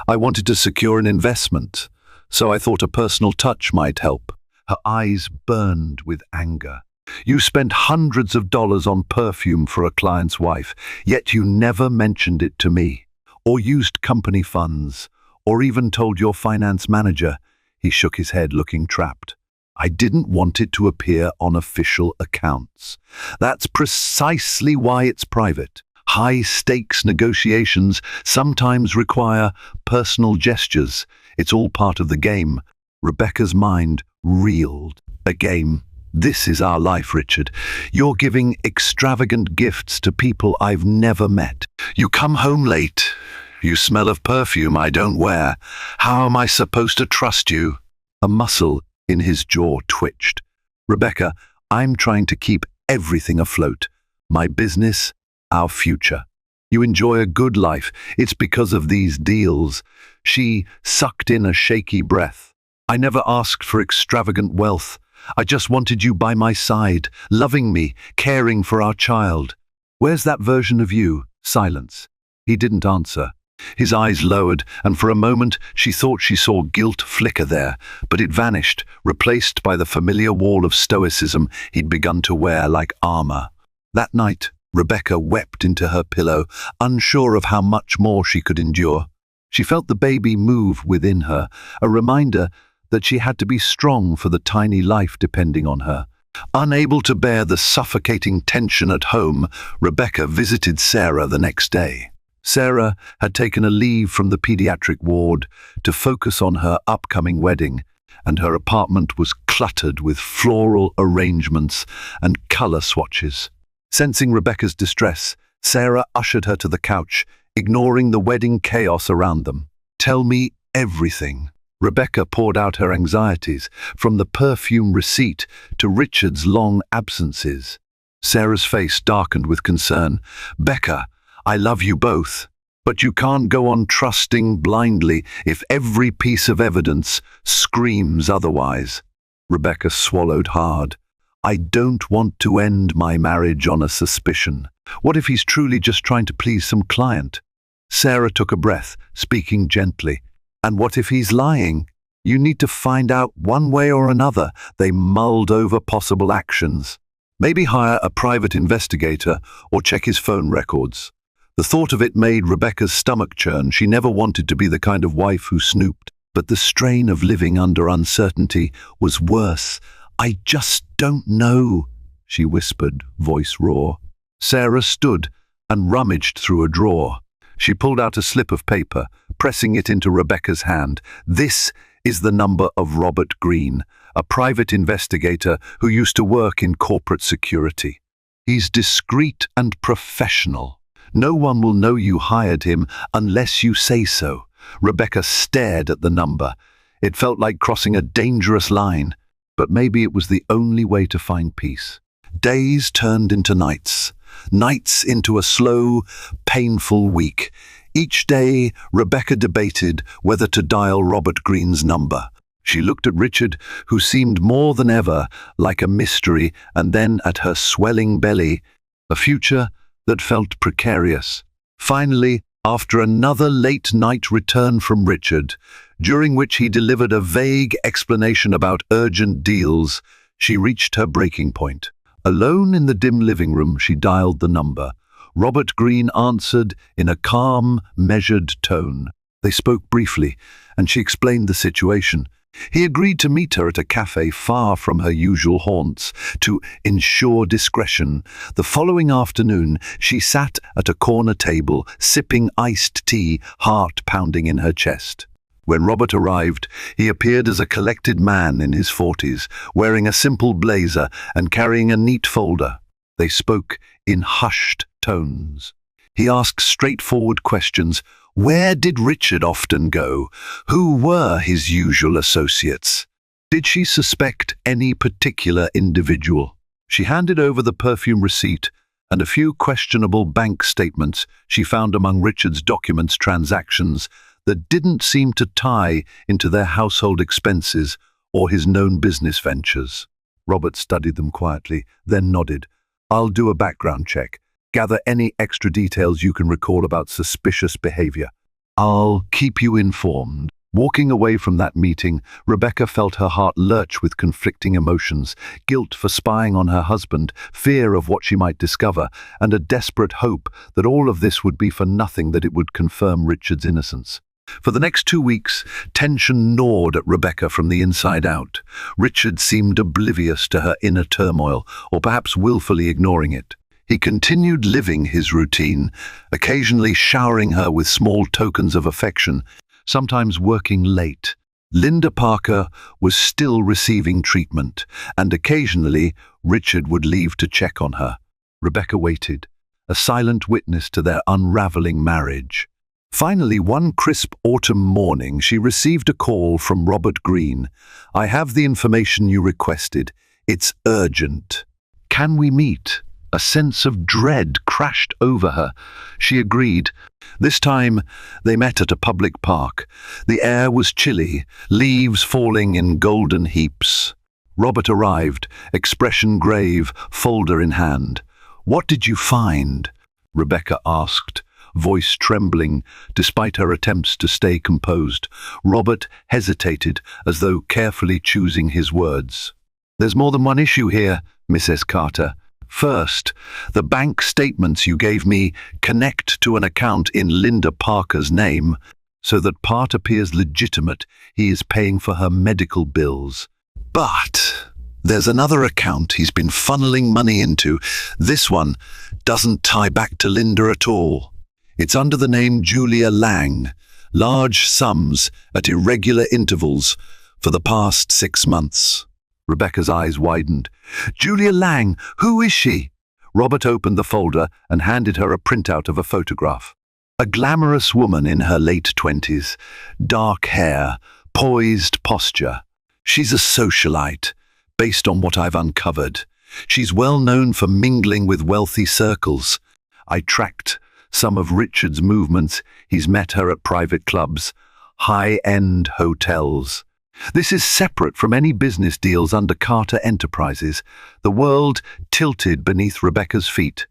I wanted to secure an investment, so I thought a personal touch might help." Her eyes burned with anger. "You spent hundreds of dollars on perfume for a client's wife, yet you never mentioned it to me, or used company funds, or even told your finance manager." He shook his head, looking trapped. "I didn't want it to appear on official accounts. That's precisely why it's private. High-stakes negotiations sometimes require personal gestures. It's all part of the game." Rebecca's mind reeled. "A game? This is our life, Richard. You're giving extravagant gifts to people I've never met. You come home late. You smell of perfume I don't wear. How am I supposed to trust you?" A muscle in his jaw twitched. "Rebecca, I'm trying to keep everything afloat. My business, our future. You enjoy a good life. It's because of these deals." She sucked in a shaky breath. "I never asked for extravagant wealth. I just wanted you by my side, loving me, caring for our child. Where's that version of you?" Silence. He didn't answer. His eyes lowered, and for a moment she thought she saw guilt flicker there, but it vanished, replaced by the familiar wall of stoicism he'd begun to wear like armor. That night, Rebecca wept into her pillow, unsure of how much more she could endure. She felt the baby move within her, a reminder that she had to be strong for the tiny life depending on her. Unable to bear the suffocating tension at home, Rebecca visited Sarah the next day. Sarah had taken a leave from the pediatric ward to focus on her upcoming wedding, and her apartment was cluttered with floral arrangements and color swatches. Sensing Rebecca's distress, Sarah ushered her to the couch, ignoring the wedding chaos around them. "Tell me everything." Rebecca poured out her anxieties, from the perfume receipt to Richard's long absences. Sarah's face darkened with concern. "Becca, I love you both, but you can't go on trusting blindly if every piece of evidence screams otherwise." Rebecca swallowed hard. "I don't want to end my marriage on a suspicion. What if he's truly just trying to please some client?" Sarah took a breath, speaking gently. "And what if he's lying? You need to find out one way or another." They mulled over possible actions. Maybe hire a private investigator or check his phone records. The thought of it made Rebecca's stomach churn. She never wanted to be the kind of wife who snooped, but the strain of living under uncertainty was worse. "I just don't know," she whispered, voice raw. Sarah stood and rummaged through a drawer. She pulled out a slip of paper, pressing it into Rebecca's hand. "This is the number of Robert Green, a private investigator who used to work in corporate security. He's discreet and professional. No one will know you hired him unless you say so." Rebecca stared at the number. It felt like crossing a dangerous line, but maybe it was the only way to find peace. Days turned into nights. Nights into a slow, painful week. Each day, Rebecca debated whether to dial Robert Green's number. She looked at Richard, who seemed more than ever like a mystery, and then at her swelling belly, a future that felt precarious. Finally, After another late-night return from Richard, during which he delivered a vague explanation about urgent deals, she reached her breaking point. Alone in the dim living room, she dialed the number. Robert Greene answered in a calm, measured tone. They spoke briefly, and she explained the situation. He agreed to meet her at a cafe far from her usual haunts, to ensure discretion. The following afternoon, she sat at a corner table, sipping iced tea, heart pounding in her chest. When Robert arrived, he appeared as a collected man in his 40s, wearing a simple blazer and carrying a neat folder. They spoke in hushed tones. He asked straightforward questions. Where did Richard often go? Who were his usual associates? Did she suspect any particular individual? She handed over the perfume receipt and a few questionable bank statements she found among Richard's documents transactions that didn't seem to tie into their household expenses or his known business ventures. Robert studied them quietly, then nodded. I'll do a background check. Gather any extra details you can recall about suspicious behavior. I'll keep you informed. Walking away from that meeting, Rebecca felt her heart lurch with conflicting emotions, guilt for spying on her husband, fear of what she might discover, and a desperate hope that all of this would be for nothing, that it would confirm Richard's innocence. For the next 2 weeks, tension gnawed at Rebecca from the inside out. Richard seemed oblivious to her inner turmoil, or perhaps willfully ignoring it. He continued living his routine, occasionally showering her with small tokens of affection, sometimes working late. Linda Parker was still receiving treatment, and occasionally Richard would leave to check on her. Rebecca waited, a silent witness to their unraveling marriage. Finally, one crisp autumn morning, she received a call from Robert Greene. I have the information you requested. It's urgent. Can we meet? A sense of dread crashed over her. She agreed. This time, they met at a public park. The air was chilly, leaves falling in golden heaps. Robert arrived, expression grave, folder in hand. What did you find? Rebecca asked, voice trembling, despite her attempts to stay composed. Robert hesitated, as though carefully choosing his words. There's more than one issue here, Mrs. Carter. First, the bank statements you gave me connect to an account in Linda Parker's name, so that part appears legitimate. He is paying for her medical bills. But there's another account he's been funneling money into. This one doesn't tie back to Linda at all. It's under the name Julia Lang, large sums at irregular intervals for the past 6 months. Rebecca's eyes widened. Julia Lang, who is she? Robert opened the folder and handed her a printout of a photograph. A glamorous woman in her late 20s, dark hair, poised posture. She's a socialite, based on what I've uncovered. She's well known for mingling with wealthy circles. I tracked some of Richard's movements. He's met her at private clubs, high-end hotels. This is separate from any business deals under Carter Enterprises. The world tilted beneath Rebecca's feet.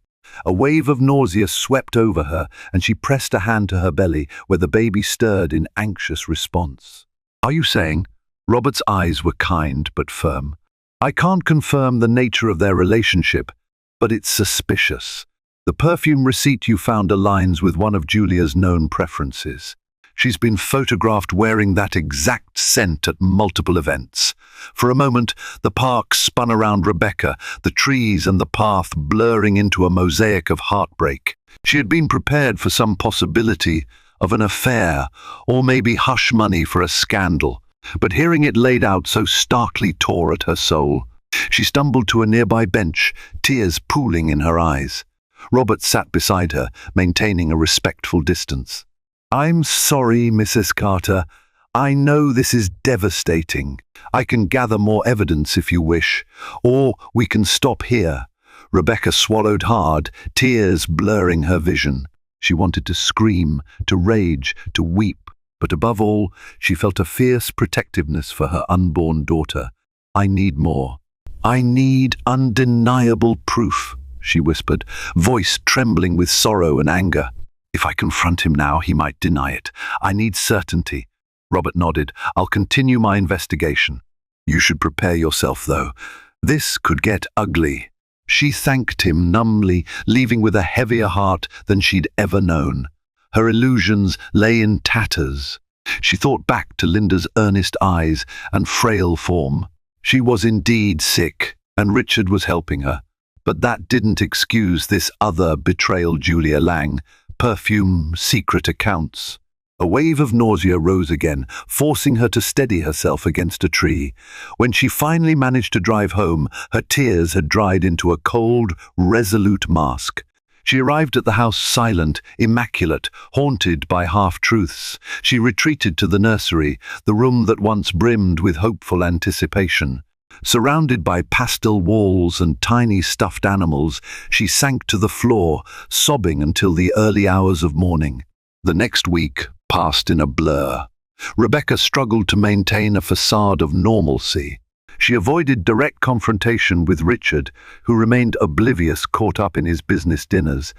A wave of nausea swept over her, and she pressed a hand to her belly, where the baby stirred in anxious response. Are you saying? Robert's eyes were kind but firm. I can't confirm the nature of their relationship, but it's suspicious. The perfume receipt you found aligns with one of Julia's known preferences. She's been photographed wearing that exact scent at multiple events. For a moment, the park spun around Rebecca, the trees and the path blurring into a mosaic of heartbreak. She had been prepared for some possibility of an affair, or maybe hush money for a scandal. But hearing it laid out so starkly tore at her soul. She stumbled to a nearby bench, tears pooling in her eyes. Robert sat beside her, maintaining a respectful distance. I'm sorry, Mrs. Carter. I know this is devastating. I can gather more evidence if you wish, or we can stop here. Rebecca swallowed hard, tears blurring her vision. She wanted to scream, to rage, to weep, but above all, she felt a fierce protectiveness for her unborn daughter. I need more. I need undeniable proof, she whispered, voice trembling with sorrow and anger. If I confront him now, he might deny it. I need certainty. Robert nodded. I'll continue my investigation. You should prepare yourself, though. This could get ugly. She thanked him numbly, leaving with a heavier heart than she'd ever known. Her illusions lay in tatters. She thought back to Linda's earnest eyes and frail form. She was indeed sick, and Richard was helping her. But that didn't excuse this other betrayal, Julia Lang. Perfume, secret accounts. A wave of nausea rose again, forcing her to steady herself against a tree. When she finally managed to drive home, her tears had dried into a cold, resolute mask. She arrived at the house silent, immaculate, haunted by half-truths. She retreated to the nursery, the room that once brimmed with hopeful anticipation. Surrounded by pastel walls and tiny stuffed animals, she sank to the floor, sobbing until the early hours of morning. The next week passed in a blur. Rebecca struggled to maintain a facade of normalcy. She avoided direct confrontation with Richard, who remained oblivious, caught up in his business dinners.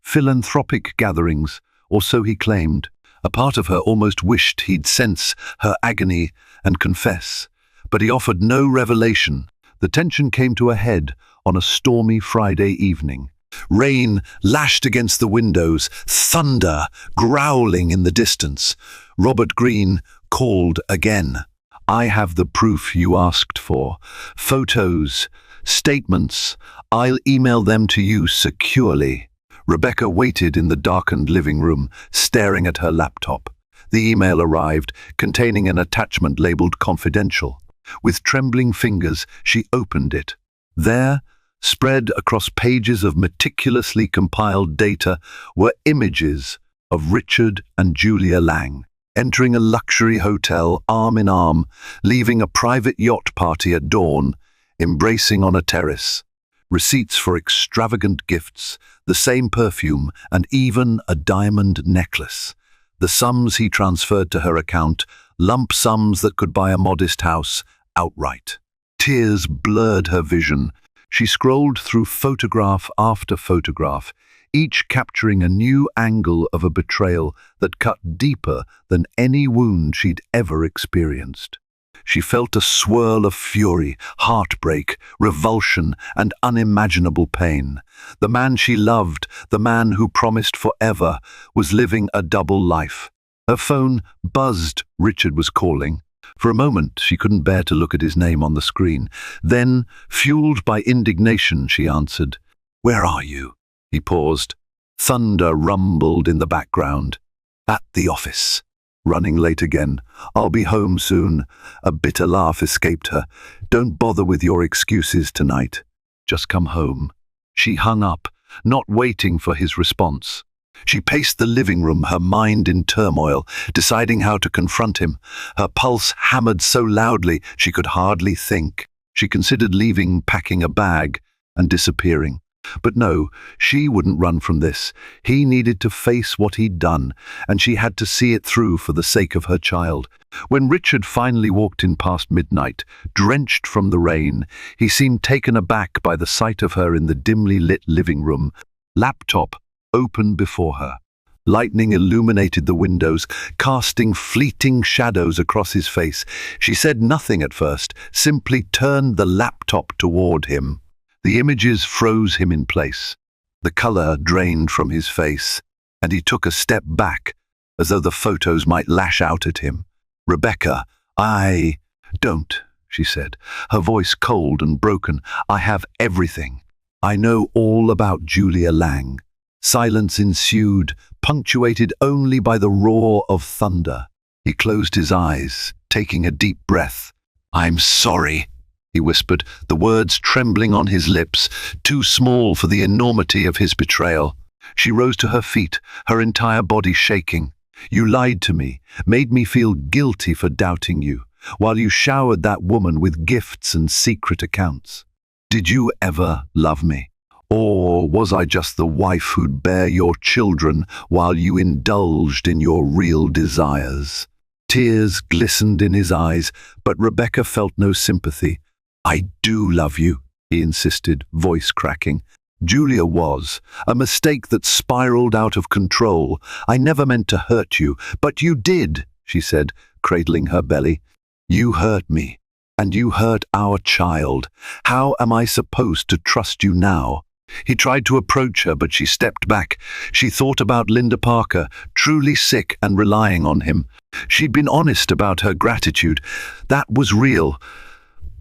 Philanthropic gatherings, or so he claimed. A part of her almost wished he'd sense her agony and confess. But he offered no revelation. The tension came to a head on a stormy Friday evening. Rain lashed against the windows, thunder growling in the distance. Robert Greene called again. I have the proof you asked for. Photos, statements. I'll email them to you securely. Rebecca waited in the darkened living room, staring at her laptop. The email arrived, containing an attachment labeled confidential. With trembling fingers, she opened it. There, spread across pages of meticulously compiled data, were images of Richard and Julia Lang, entering a luxury hotel arm in arm, leaving a private yacht party at dawn, embracing on a terrace. Receipts for extravagant gifts, the same perfume, and even a diamond necklace. The sums he transferred to her account, lump sums that could buy a modest house, outright. Tears blurred her vision. She scrolled through photograph after photograph, each capturing a new angle of a betrayal that cut deeper than any wound she'd ever experienced. She felt a swirl of fury, heartbreak, revulsion, and unimaginable pain. The man she loved, the man who promised forever, was living a double life. Her phone buzzed. Richard was calling. For a moment, she couldn't bear to look at his name on the screen. Then, fueled by indignation, she answered. Where are you? He paused. Thunder rumbled in the background. At the office. Running late again. I'll be home soon. A bitter laugh escaped her. Don't bother with your excuses tonight. Just come home. She hung up, not waiting for his response. She paced the living room, her mind in turmoil, deciding how to confront him. Her pulse hammered so loudly she could hardly think. She considered leaving, packing a bag, and disappearing. But no, she wouldn't run from this. He needed to face what he'd done, and she had to see it through for the sake of her child. When Richard finally walked in past midnight, drenched from the rain, he seemed taken aback by the sight of her in the dimly lit living room, laptop open before her. Lightning illuminated the windows, casting fleeting shadows across his face. She said nothing at first, simply turned the laptop toward him. The images froze him in place. The color drained from his face, and he took a step back, as though the photos might lash out at him. Rebecca, don't, she said, her voice cold and broken. I have everything. I know all about Julia Lang. Silence ensued, punctuated only by the roar of thunder. He closed his eyes, taking a deep breath. I'm sorry, he whispered, the words trembling on his lips, too small for the enormity of his betrayal. She rose to her feet, her entire body shaking. You lied to me, made me feel guilty for doubting you, while you showered that woman with gifts and secret accounts. Did you ever love me? Or was I just the wife who'd bear your children while you indulged in your real desires? Tears glistened in his eyes, but Rebecca felt no sympathy. I do love you, he insisted, voice cracking. Julia was. A mistake that spiraled out of control. I never meant to hurt you, but you did, she said, cradling her belly. You hurt me, and you hurt our child. How am I supposed to trust you now? He tried to approach her, but she stepped back. She thought about Linda Parker, truly sick and relying on him. She'd been honest about her gratitude. That was real.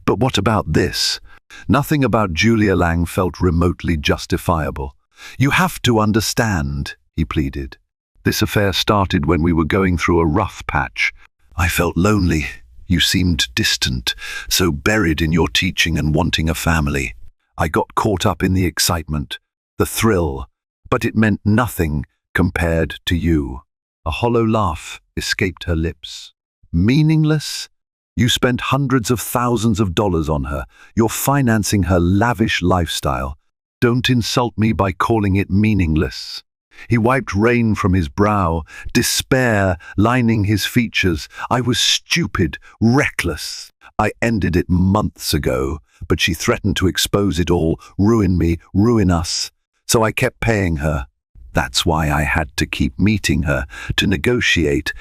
But what about this? Nothing about Julia Lang felt remotely justifiable. You have to understand, he pleaded. This affair started when we were going through a rough patch. I felt lonely. You seemed distant, so buried in your teaching and wanting a family. I got caught up in the excitement, the thrill, but it meant nothing compared to you. A hollow laugh escaped her lips. Meaningless? You spent hundreds of thousands of dollars on her. You're financing her lavish lifestyle. Don't insult me by calling it meaningless. He wiped rain from his brow, despair lining his features. I was stupid, reckless. I ended it months ago, but she threatened to expose it all, ruin me, ruin us. So I kept paying her. That's why I had to keep meeting her, to negotiate.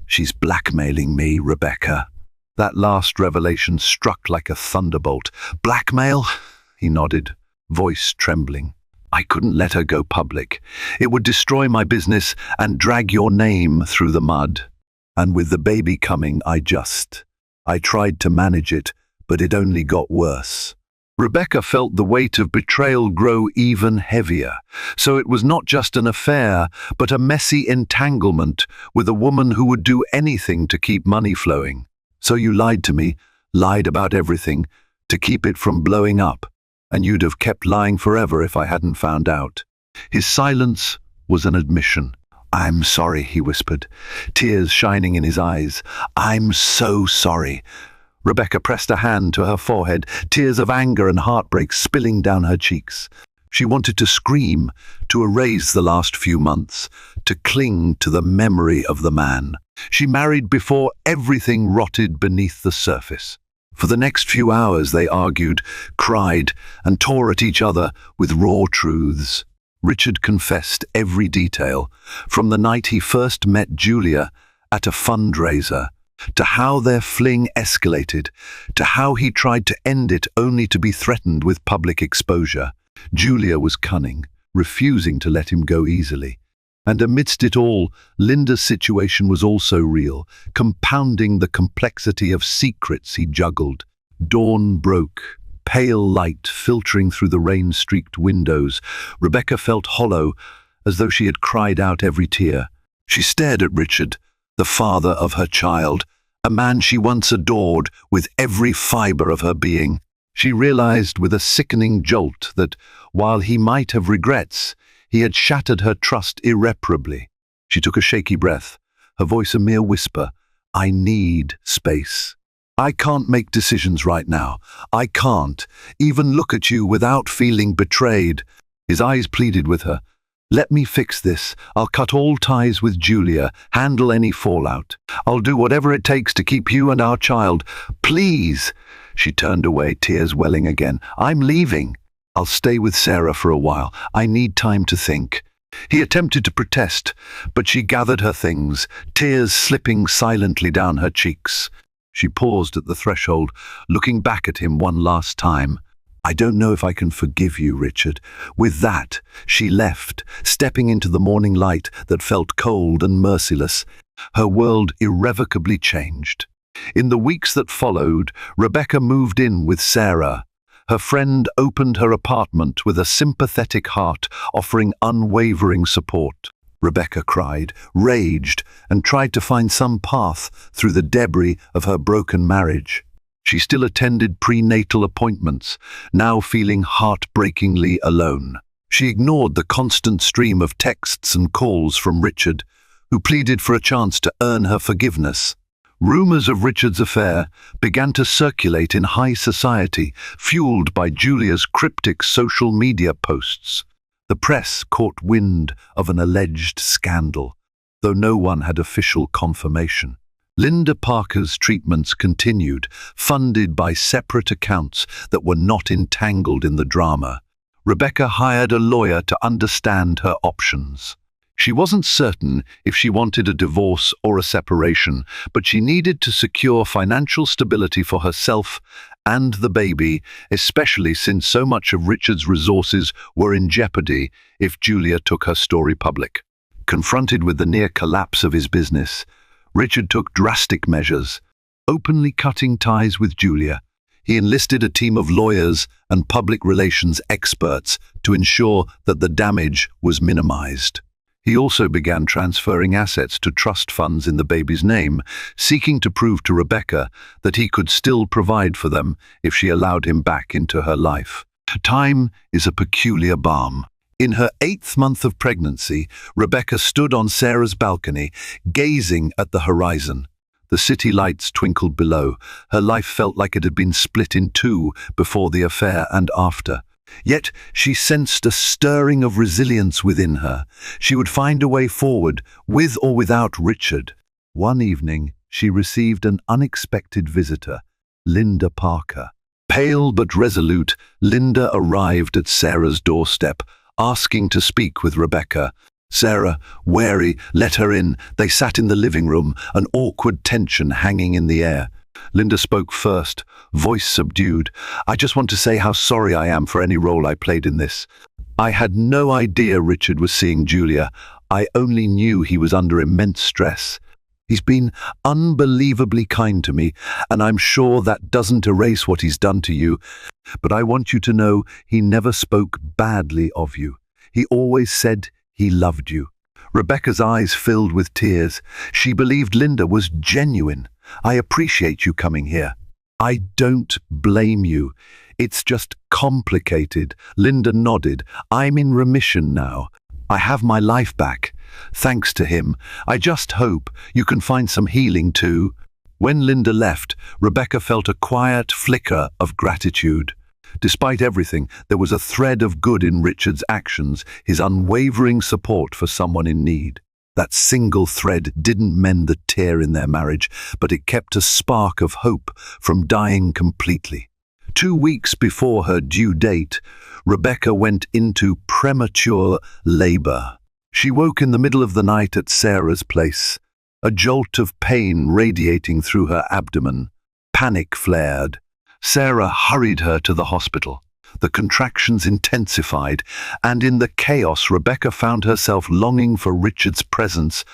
She's blackmailing me, Rebecca. That last revelation struck like a thunderbolt. Blackmail? He nodded, voice trembling. I couldn't let her go public. It would destroy my business and drag your name through the mud. And with the baby coming, I tried to manage it, but it only got worse. Rebecca felt the weight of betrayal grow even heavier. So it was not just an affair, but a messy entanglement with a woman who would do anything to keep money flowing. So you lied to me, lied about everything, to keep it from blowing up. And you'd have kept lying forever if I hadn't found out. His silence was an admission. I'm sorry, he whispered, tears shining in his eyes. I'm so sorry. Rebecca pressed a hand to her forehead, tears of anger and heartbreak spilling down her cheeks. She wanted to scream, to erase the last few months, to cling to the memory of the man. She married before everything rotted beneath the surface. For the next few hours they argued, cried, and tore at each other with raw truths. Richard confessed every detail, from the night he first met Julia at a fundraiser, to how their fling escalated, to how he tried to end it only to be threatened with public exposure. Julia was cunning, refusing to let him go easily. And amidst it all, Linda's situation was also real, compounding the complexity of secrets he juggled. Dawn broke, pale light filtering through the rain-streaked windows. Rebecca felt hollow, as though she had cried out every tear. She stared at Richard, the father of her child, a man she once adored with every fibre of her being. She realized with a sickening jolt that, while he might have regrets, he had shattered her trust irreparably. She took a shaky breath, her voice a mere whisper. I need space. I can't make decisions right now. I can't even look at you without feeling betrayed. His eyes pleaded with her. Let me fix this. I'll cut all ties with Julia, handle any fallout. I'll do whatever it takes to keep you and our child. Please. She turned away, tears welling again. I'm leaving. I'll stay with Sarah for a while. I need time to think. He attempted to protest, but she gathered her things, tears slipping silently down her cheeks. She paused at the threshold, looking back at him one last time. I don't know if I can forgive you, Richard. With that, she left, stepping into the morning light that felt cold and merciless. Her world irrevocably changed. In the weeks that followed, Rebecca moved in with Sarah. Her friend opened her apartment with a sympathetic heart, offering unwavering support. Rebecca cried, raged, and tried to find some path through the debris of her broken marriage. She still attended prenatal appointments, now feeling heartbreakingly alone. She ignored the constant stream of texts and calls from Richard, who pleaded for a chance to earn her forgiveness. Rumors of Richard's affair began to circulate in high society, fueled by Julia's cryptic social media posts. The press caught wind of an alleged scandal, though no one had official confirmation. Linda Parker's treatments continued, funded by separate accounts that were not entangled in the drama. Rebecca hired a lawyer to understand her options. She wasn't certain if she wanted a divorce or a separation, but she needed to secure financial stability for herself and the baby, especially since so much of Richard's resources were in jeopardy if Julia took her story public. Confronted with the near collapse of his business, Richard took drastic measures, openly cutting ties with Julia. He enlisted a team of lawyers and public relations experts to ensure that the damage was minimized. He also began transferring assets to trust funds in the baby's name, seeking to prove to Rebecca that he could still provide for them if she allowed him back into her life. Time is a peculiar balm. In her 8th month of pregnancy, Rebecca stood on Sarah's balcony, gazing at the horizon. The city lights twinkled below. Her life felt like it had been split in two before the affair and after. Yet she sensed a stirring of resilience within her. She would find a way forward, with or without Richard. One evening, she received an unexpected visitor, Linda Parker. Pale but resolute, Linda arrived at Sarah's doorstep, asking to speak with Rebecca. Sarah, wary, let her in. They sat in the living room, an awkward tension hanging in the air. Linda spoke first, voice subdued. "I just want to say how sorry I am for any role I played in this. I had no idea Richard was seeing Julia. I only knew he was under immense stress. He's been unbelievably kind to me, and I'm sure that doesn't erase what he's done to you. But I want you to know he never spoke badly of you. He always said he loved you." Rebecca's eyes filled with tears. She believed Linda was genuine. "I appreciate you coming here." "I don't blame you. It's just complicated." Linda nodded. "I'm in remission now. I have my life back, thanks to him. I just hope you can find some healing too." When Linda left, Rebecca felt a quiet flicker of gratitude. Despite everything, there was a thread of good in Richard's actions, his unwavering support for someone in need. That single thread didn't mend the tear in their marriage, but it kept a spark of hope from dying completely. 2 weeks before her due date, Rebecca went into premature labor. She woke in the middle of the night at Sarah's place, a jolt of pain radiating through her abdomen. Panic flared. Sarah hurried her to the hospital. The contractions intensified, and in the chaos, Rebecca found herself longing for Richard's presence,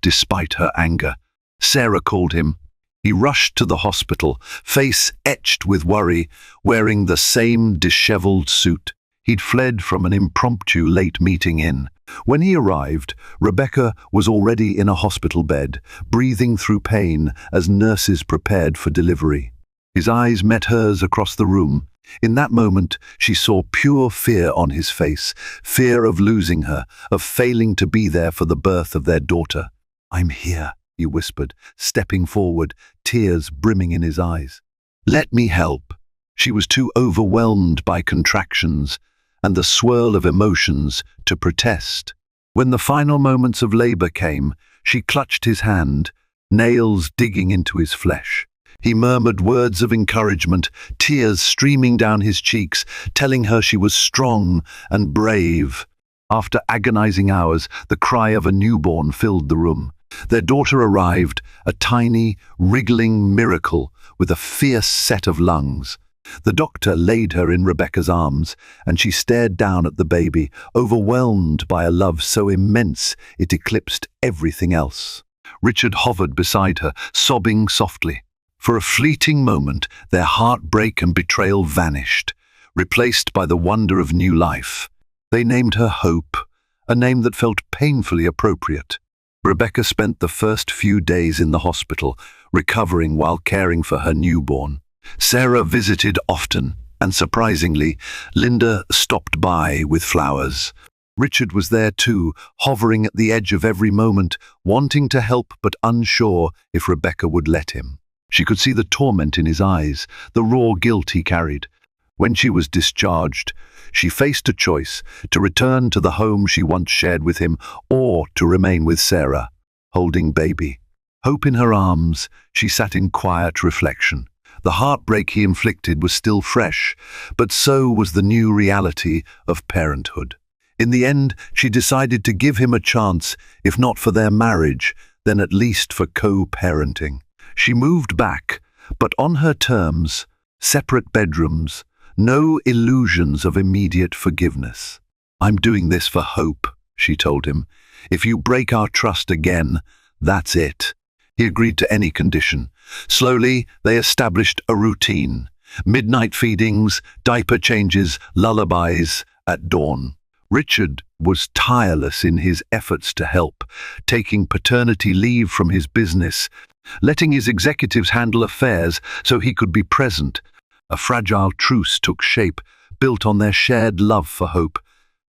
despite her anger. Sarah called him. He rushed to the hospital, face etched with worry, wearing the same disheveled suit. He'd fled from an impromptu late meeting in. When he arrived, Rebecca was already in a hospital bed, breathing through pain as nurses prepared for delivery. His eyes met hers across the room. In that moment, she saw pure fear on his face, fear of losing her, of failing to be there for the birth of their daughter. "I'm here," he whispered, stepping forward, tears brimming in his eyes. "Let me help." She was too overwhelmed by contractions and the swirl of emotions to protest. When the final moments of labor came, she clutched his hand, nails digging into his flesh. He murmured words of encouragement, tears streaming down his cheeks, telling her she was strong and brave. After agonizing hours, the cry of a newborn filled the room. Their daughter arrived, a tiny, wriggling miracle with a fierce set of lungs. The doctor laid her in Rebecca's arms, and she stared down at the baby, overwhelmed by a love so immense it eclipsed everything else. Richard hovered beside her, sobbing softly. For a fleeting moment, their heartbreak and betrayal vanished, replaced by the wonder of new life. They named her Hope, a name that felt painfully appropriate. Rebecca spent the first few days in the hospital, recovering while caring for her newborn. Sarah visited often, and surprisingly, Linda stopped by with flowers. Richard was there too, hovering at the edge of every moment, wanting to help but unsure if Rebecca would let him. She could see the torment in his eyes, the raw guilt he carried. When she was discharged, she faced a choice: to return to the home she once shared with him, or to remain with Sarah, holding baby. Hope in her arms, she sat in quiet reflection. The heartbreak he inflicted was still fresh, but so was the new reality of parenthood. In the end, she decided to give him a chance, if not for their marriage, then at least for co-parenting. She moved back, but on her terms, separate bedrooms, no illusions of immediate forgiveness. "I'm doing this for Hope," she told him. "If you break our trust again, that's it." He agreed to any condition. Slowly, they established a routine. Midnight feedings, diaper changes, lullabies at dawn. Richard was tireless in his efforts to help, taking paternity leave from his business, letting his executives handle affairs so he could be present. A fragile truce took shape, built on their shared love for Hope.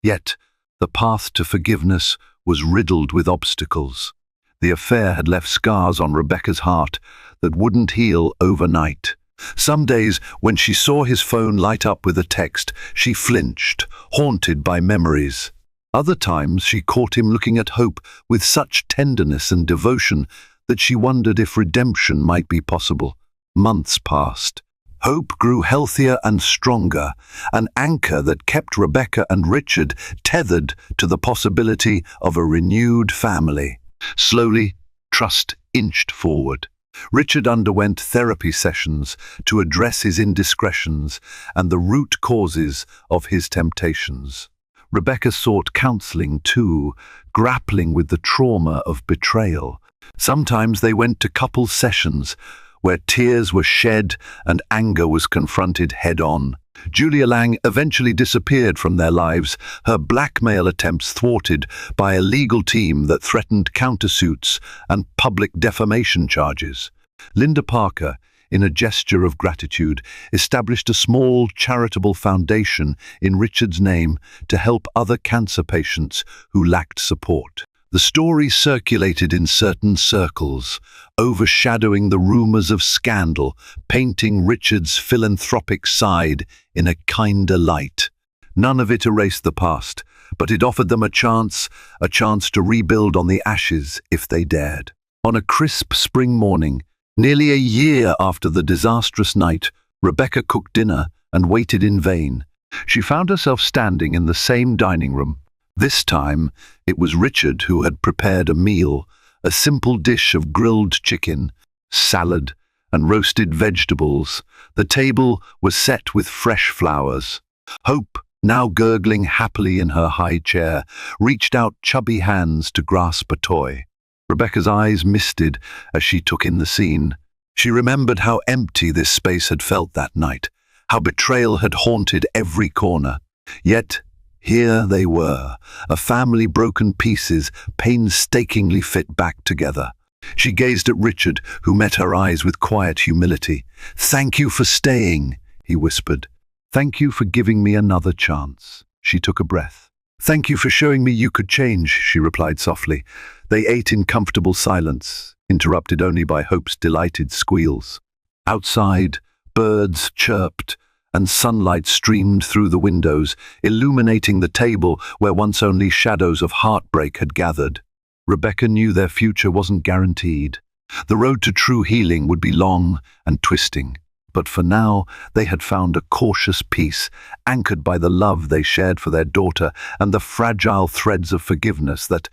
Yet, the path to forgiveness was riddled with obstacles. The affair had left scars on Rebecca's heart that wouldn't heal overnight. Some days, when she saw his phone light up with a text, she flinched, haunted by memories. Other times, she caught him looking at Hope with such tenderness and devotion that she wondered if redemption might be possible. Months passed. Hope grew healthier and stronger, an anchor that kept Rebecca and Richard tethered to the possibility of a renewed family. Slowly, trust inched forward. Richard underwent therapy sessions to address his indiscretions and the root causes of his temptations. Rebecca sought counseling too, grappling with the trauma of betrayal. Sometimes they went to couples sessions where tears were shed and anger was confronted head-on. Julia Lang eventually disappeared from their lives, her blackmail attempts thwarted by a legal team that threatened countersuits and public defamation charges. Linda Parker, in a gesture of gratitude, established a small charitable foundation in Richard's name to help other cancer patients who lacked support. The story circulated in certain circles, overshadowing the rumors of scandal, painting Richard's philanthropic side in a kinder light. None of it erased the past, but it offered them a chance to rebuild on the ashes if they dared. On a crisp spring morning, nearly a year after the disastrous night, Rebecca cooked dinner and waited in vain. She found herself standing in the same dining room. This time, it was Richard who had prepared a meal, a simple dish of grilled chicken, salad, and roasted vegetables. The table was set with fresh flowers. Hope, now gurgling happily in her high chair, reached out chubby hands to grasp a toy. Rebecca's eyes misted as she took in the scene. She remembered how empty this space had felt that night, how betrayal had haunted every corner. Yet, here they were, a family broken pieces, painstakingly fit back together. She gazed at Richard, who met her eyes with quiet humility. "Thank you for staying," he whispered. "Thank you for giving me another chance." She took a breath. "Thank you for showing me you could change," she replied softly. They ate in comfortable silence, interrupted only by Hope's delighted squeals. Outside, birds chirped, and sunlight streamed through the windows, illuminating the table where once only shadows of heartbreak had gathered. Rebecca knew their future wasn't guaranteed. The road to true healing would be long and twisting, but for now they had found a cautious peace, anchored by the love they shared for their daughter and the fragile threads of forgiveness that,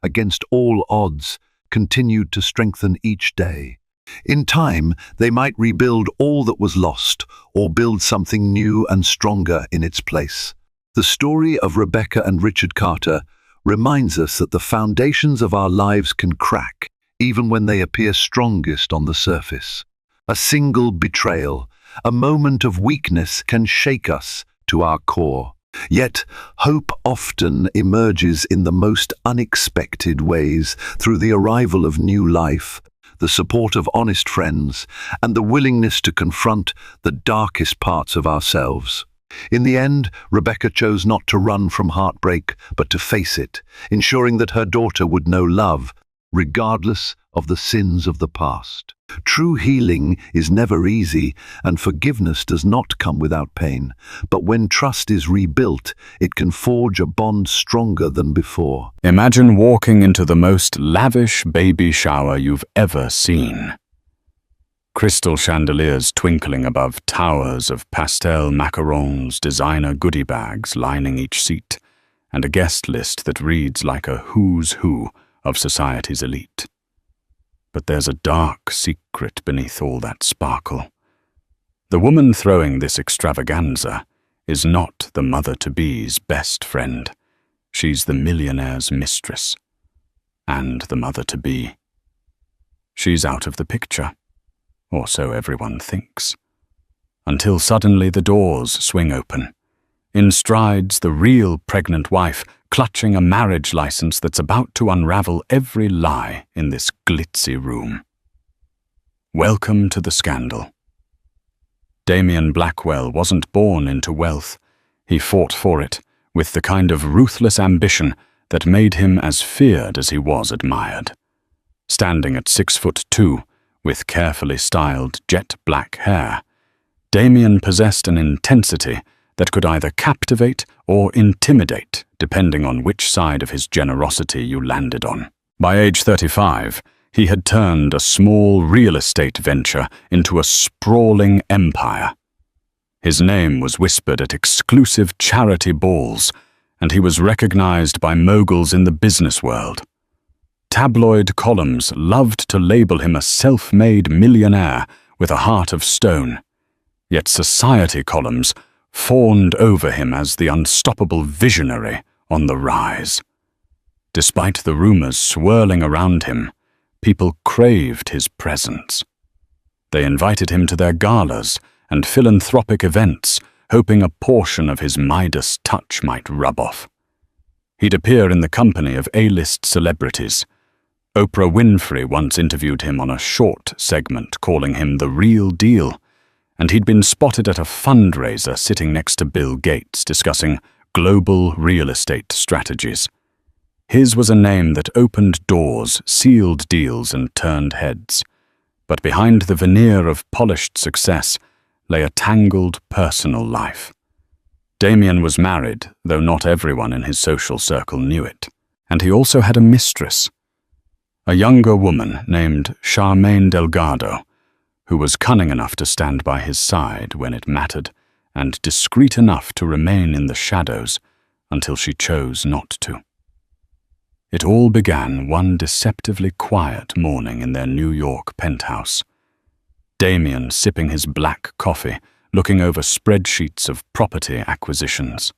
against all odds, continued to strengthen each day. In time, they might rebuild all that was lost, or build something new and stronger in its place. The story of Rebecca and Richard Carter reminds us that the foundations of our lives can crack, even when they appear strongest on the surface. A single betrayal, a moment of weakness can shake us to our core. Yet, hope often emerges in the most unexpected ways through the arrival of new life, the support of honest friends, and the willingness to confront the darkest parts of ourselves. In the end, Rebecca chose not to run from heartbreak, but to face it, ensuring that her daughter would know love, regardless of the sins of the past. True healing is never easy, and forgiveness does not come without pain. But when trust is rebuilt, it can forge a bond stronger than before. Imagine walking into the most lavish baby shower you've ever seen. crystal chandeliers twinkling above towers of pastel macarons, designer goodie bags lining each seat, and a guest list that reads like a who's who of society's elite. But there's a dark secret beneath all that sparkle. The woman throwing this extravaganza is not the mother-to-be's best friend. She's the millionaire's mistress, and the mother-to-be. She's out of the picture, or so everyone thinks, until suddenly the doors swing open. In strides the real pregnant wife, clutching a marriage license that's about to unravel every lie in this glitzy room. Welcome to the scandal. Damien Blackwell wasn't born into wealth. He fought for it, with the kind of ruthless ambition that made him as feared as he was admired. Standing at 6'2", with carefully styled jet black hair, Damien possessed an intensity that could either captivate or intimidate, depending on which side of his generosity you landed on. By age 35, he had turned a small real estate venture into a sprawling empire. His name was whispered at exclusive charity balls, and he was recognized by moguls in the business world. Tabloid columns loved to label him a self-made millionaire with a heart of stone, yet society columns fawned over him as the unstoppable visionary on the rise. Despite the rumors swirling around him, people craved his presence. They invited him to their galas and philanthropic events, hoping a portion of his Midas touch might rub off. He'd appear in the company of A-list celebrities. Oprah Winfrey once interviewed him on a short segment, calling him the real deal, and he'd been spotted at a fundraiser sitting next to Bill Gates discussing global real estate strategies. His was a name that opened doors, sealed deals, and turned heads. But behind the veneer of polished success lay a tangled personal life. Damien was married, though not everyone in his social circle knew it. And he also had a mistress, a younger woman named Charmaine Delgado, who was cunning enough to stand by his side when it mattered, and discreet enough to remain in the shadows until she chose not to. It all began one deceptively quiet morning in their New York penthouse. Damien sipping his black coffee, looking over spreadsheets of property acquisitions.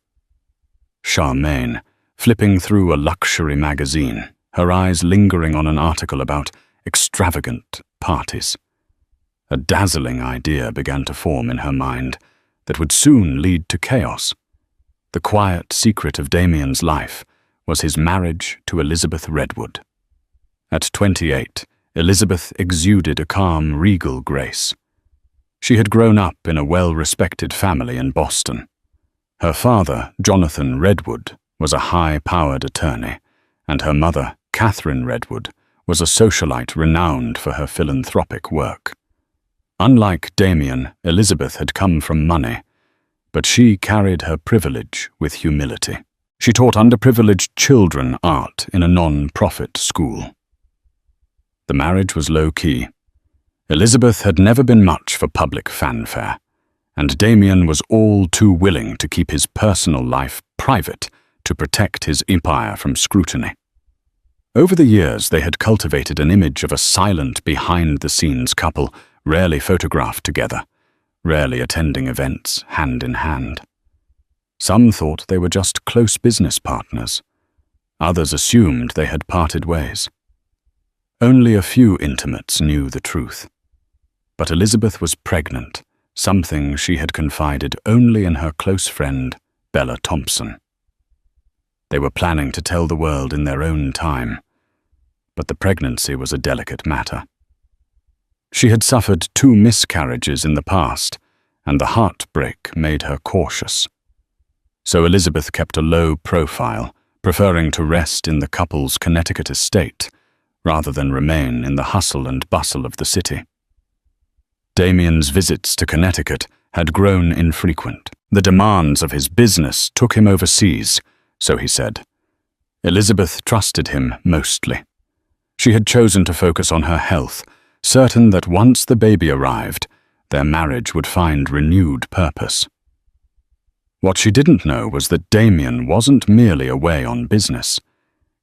Charmaine flipping through a luxury magazine, her eyes lingering on an article about extravagant parties. A dazzling idea began to form in her mind that would soon lead to chaos. The quiet secret of Damien's life was his marriage to Elizabeth Redwood. At 28, Elizabeth exuded a calm, regal grace. She had grown up in a well-respected family in Boston. Her father, Jonathan Redwood, was a high-powered attorney, and her mother, Catherine Redwood, was a socialite renowned for her philanthropic work. Unlike Damien, Elizabeth had come from money, but she carried her privilege with humility. She taught underprivileged children art in a non-profit school. The marriage was low-key. Elizabeth had never been much for public fanfare, and Damien was all too willing to keep his personal life private to protect his empire from scrutiny. Over the years, they had cultivated an image of a silent, behind-the-scenes couple, rarely photographed together, rarely attending events hand in hand. Some thought they were just close business partners. Others assumed they had parted ways. Only a few intimates knew the truth. But Elizabeth was pregnant, something she had confided only in her close friend, Bella Thompson. They were planning to tell the world in their own time, but the pregnancy was a delicate matter. She had suffered 2 miscarriages in the past, and the heartbreak made her cautious. So Elizabeth kept a low profile, preferring to rest in the couple's Connecticut estate, rather than remain in the hustle and bustle of the city. Damien's visits to Connecticut had grown infrequent. The demands of his business took him overseas, so he said. Elizabeth trusted him mostly. She had chosen to focus on her health, certain that once the baby arrived, their marriage would find renewed purpose. What she didn't know was that Damien wasn't merely away on business.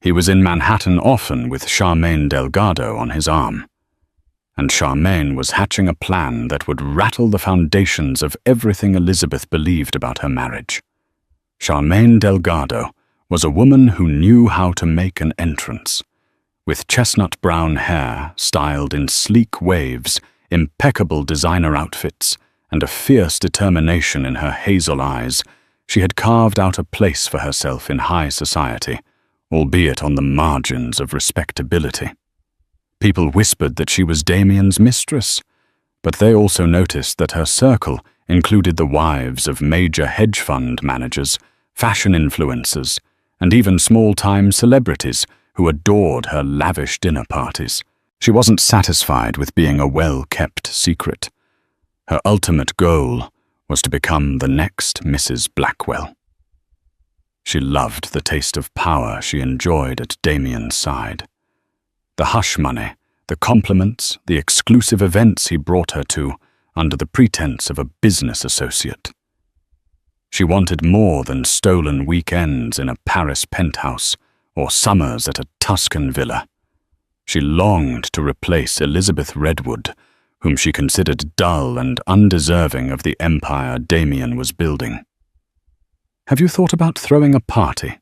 He was in Manhattan often with Charmaine Delgado on his arm. And Charmaine was hatching a plan that would rattle the foundations of everything Elizabeth believed about her marriage. Charmaine Delgado was a woman who knew how to make an entrance. With chestnut brown hair styled in sleek waves, impeccable designer outfits, and a fierce determination in her hazel eyes, she had carved out a place for herself in high society, albeit on the margins of respectability. People whispered that she was Damien's mistress, but they also noticed that her circle included the wives of major hedge fund managers, fashion influencers, and even small-time celebrities who adored her lavish dinner parties. She wasn't satisfied with being a well-kept secret. Her ultimate goal was to become the next Mrs. Blackwell. She loved the taste of power she enjoyed at Damien's side. The hush money, the compliments, the exclusive events he brought her to under the pretense of a business associate. She wanted more than stolen weekends in a Paris penthouse or summers at a Tuscan villa. She longed to replace Elizabeth Redwood, whom she considered dull and undeserving of the empire Damien was building. "Have you thought about throwing a party?"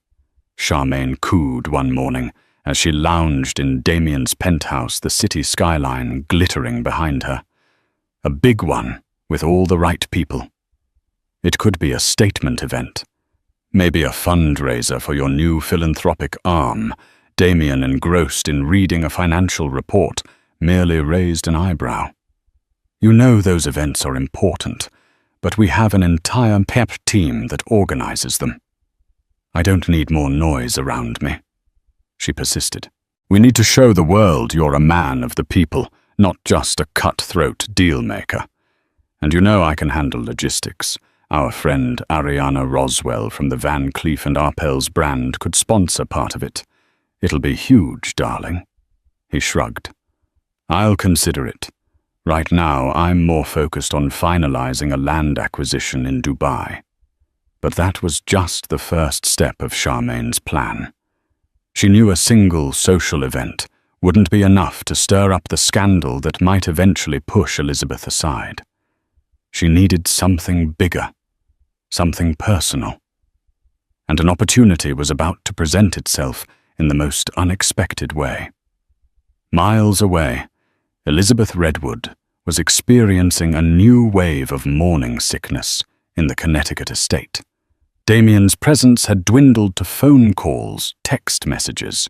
Charmaine cooed one morning as she lounged in Damien's penthouse, the city skyline glittering behind her. A big one, with all the right people. It could be a statement event. Maybe a fundraiser for your new philanthropic arm. Damien, engrossed in reading a financial report, merely raised an eyebrow. "You know those events are important, but we have an entire pep team that organizes them." "I don't need more noise around me," she persisted. "We need to show the world you're a man of the people, not just a cutthroat deal-maker. And you know I can handle logistics. Our friend Ariana Roswell from the Van Cleef & Arpels brand could sponsor part of it. It'll be huge, darling." He shrugged. "I'll consider it. Right now, I'm more focused on finalizing a land acquisition in Dubai." But that was just the first step of Charmaine's plan. She knew a single social event wouldn't be enough to stir up the scandal that might eventually push Elizabeth aside. She needed something bigger, something personal. And an opportunity was about to present itself in the most unexpected way. Miles away, Elizabeth Redwood was experiencing a new wave of morning sickness in the Connecticut estate. Damien's presence had dwindled to phone calls, text messages.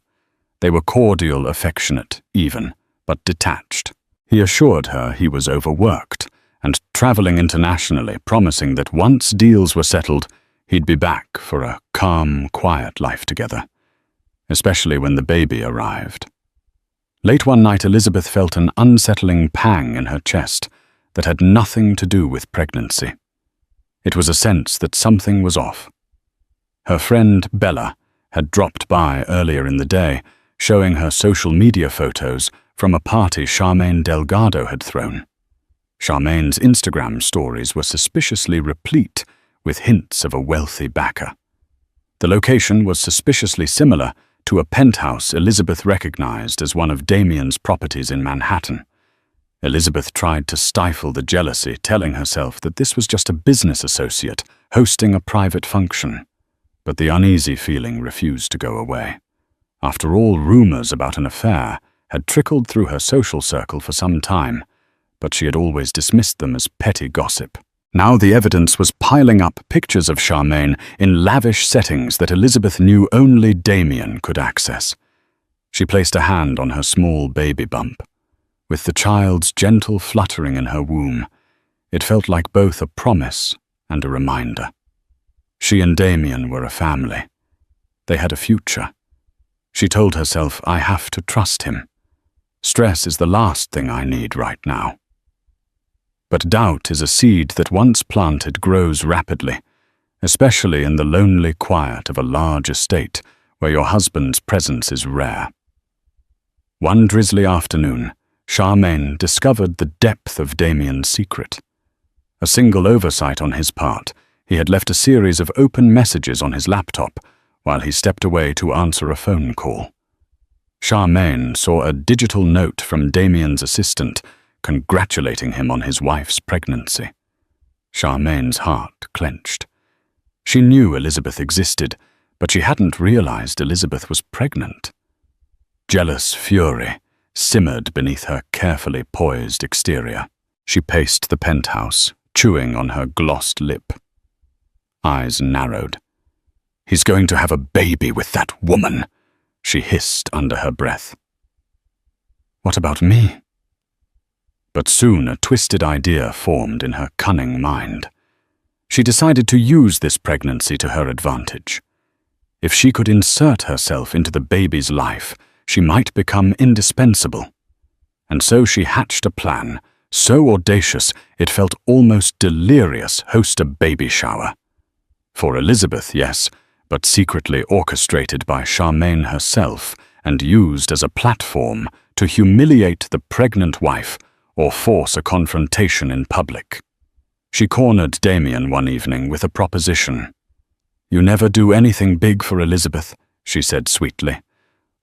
They were cordial, affectionate, even, but detached. He assured her he was overworked and traveling internationally, promising that once deals were settled, he'd be back for a calm, quiet life together, especially when the baby arrived. Late one night, Elizabeth felt an unsettling pang in her chest that had nothing to do with pregnancy. It was a sense that something was off. Her friend Bella had dropped by earlier in the day, showing her social media photos from a party Charmaine Delgado had thrown. Charmaine's Instagram stories were suspiciously replete with hints of a wealthy backer. The location was suspiciously similar to a penthouse Elizabeth recognized as one of Damien's properties in Manhattan. Elizabeth tried to stifle the jealousy, telling herself that this was just a business associate hosting a private function. But the uneasy feeling refused to go away. After all, rumors about an affair had trickled through her social circle for some time, but she had always dismissed them as petty gossip. Now the evidence was piling up, pictures of Charmaine in lavish settings that Elizabeth knew only Damien could access. She placed a hand on her small baby bump. With the child's gentle fluttering in her womb, it felt like both a promise and a reminder. She and Damien were a family. They had a future. She told herself, "I have to trust him. Stress is the last thing I need right now." But doubt is a seed that once planted grows rapidly, especially in the lonely quiet of a large estate where your husband's presence is rare. One drizzly afternoon, Charmaine discovered the depth of Damien's secret. A single oversight on his part, he had left a series of open messages on his laptop while he stepped away to answer a phone call. Charmaine saw a digital note from Damien's assistant congratulating him on his wife's pregnancy. Charmaine's heart clenched. She knew Elizabeth existed, but she hadn't realized Elizabeth was pregnant. Jealous fury simmered beneath her carefully poised exterior. She paced the penthouse, chewing on her glossed lip. Eyes narrowed. "He's going to have a baby with that woman," she hissed under her breath. "What about me?" But soon a twisted idea formed in her cunning mind. She decided to use this pregnancy to her advantage. If she could insert herself into the baby's life, she might become indispensable. And so she hatched a plan, so audacious it felt almost delirious, host a baby shower. For Elizabeth, yes, but secretly orchestrated by Charmaine herself and used as a platform to humiliate the pregnant wife or force a confrontation in public. She cornered Damien one evening with a proposition. "You never do anything big for Elizabeth," she said sweetly.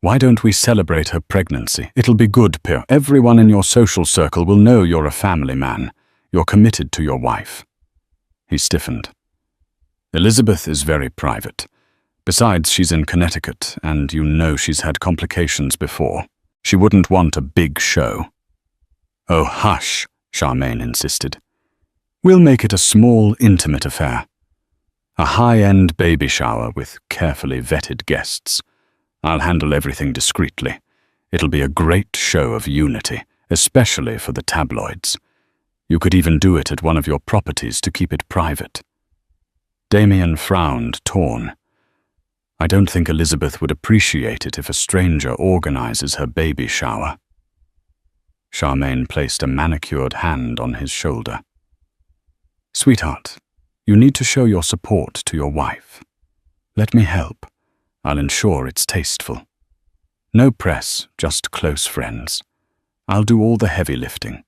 "Why don't we celebrate her pregnancy? It'll be good, Pierre. Everyone in your social circle will know you're a family man. You're committed to your wife." He stiffened. "Elizabeth is very private. Besides, she's in Connecticut, and you know she's had complications before. She wouldn't want a big show." "Oh, hush," Charmaine insisted. "We'll make it a small, intimate affair. A high-end baby shower with carefully vetted guests. I'll handle everything discreetly. It'll be a great show of unity, especially for the tabloids. You could even do it at one of your properties to keep it private." Damien frowned, torn. "I don't think Elizabeth would appreciate it if a stranger organizes her baby shower." Charmaine placed a manicured hand on his shoulder. "Sweetheart, you need to show your support to your wife. Let me help. I'll ensure it's tasteful. No press, just close friends. I'll do all the heavy lifting.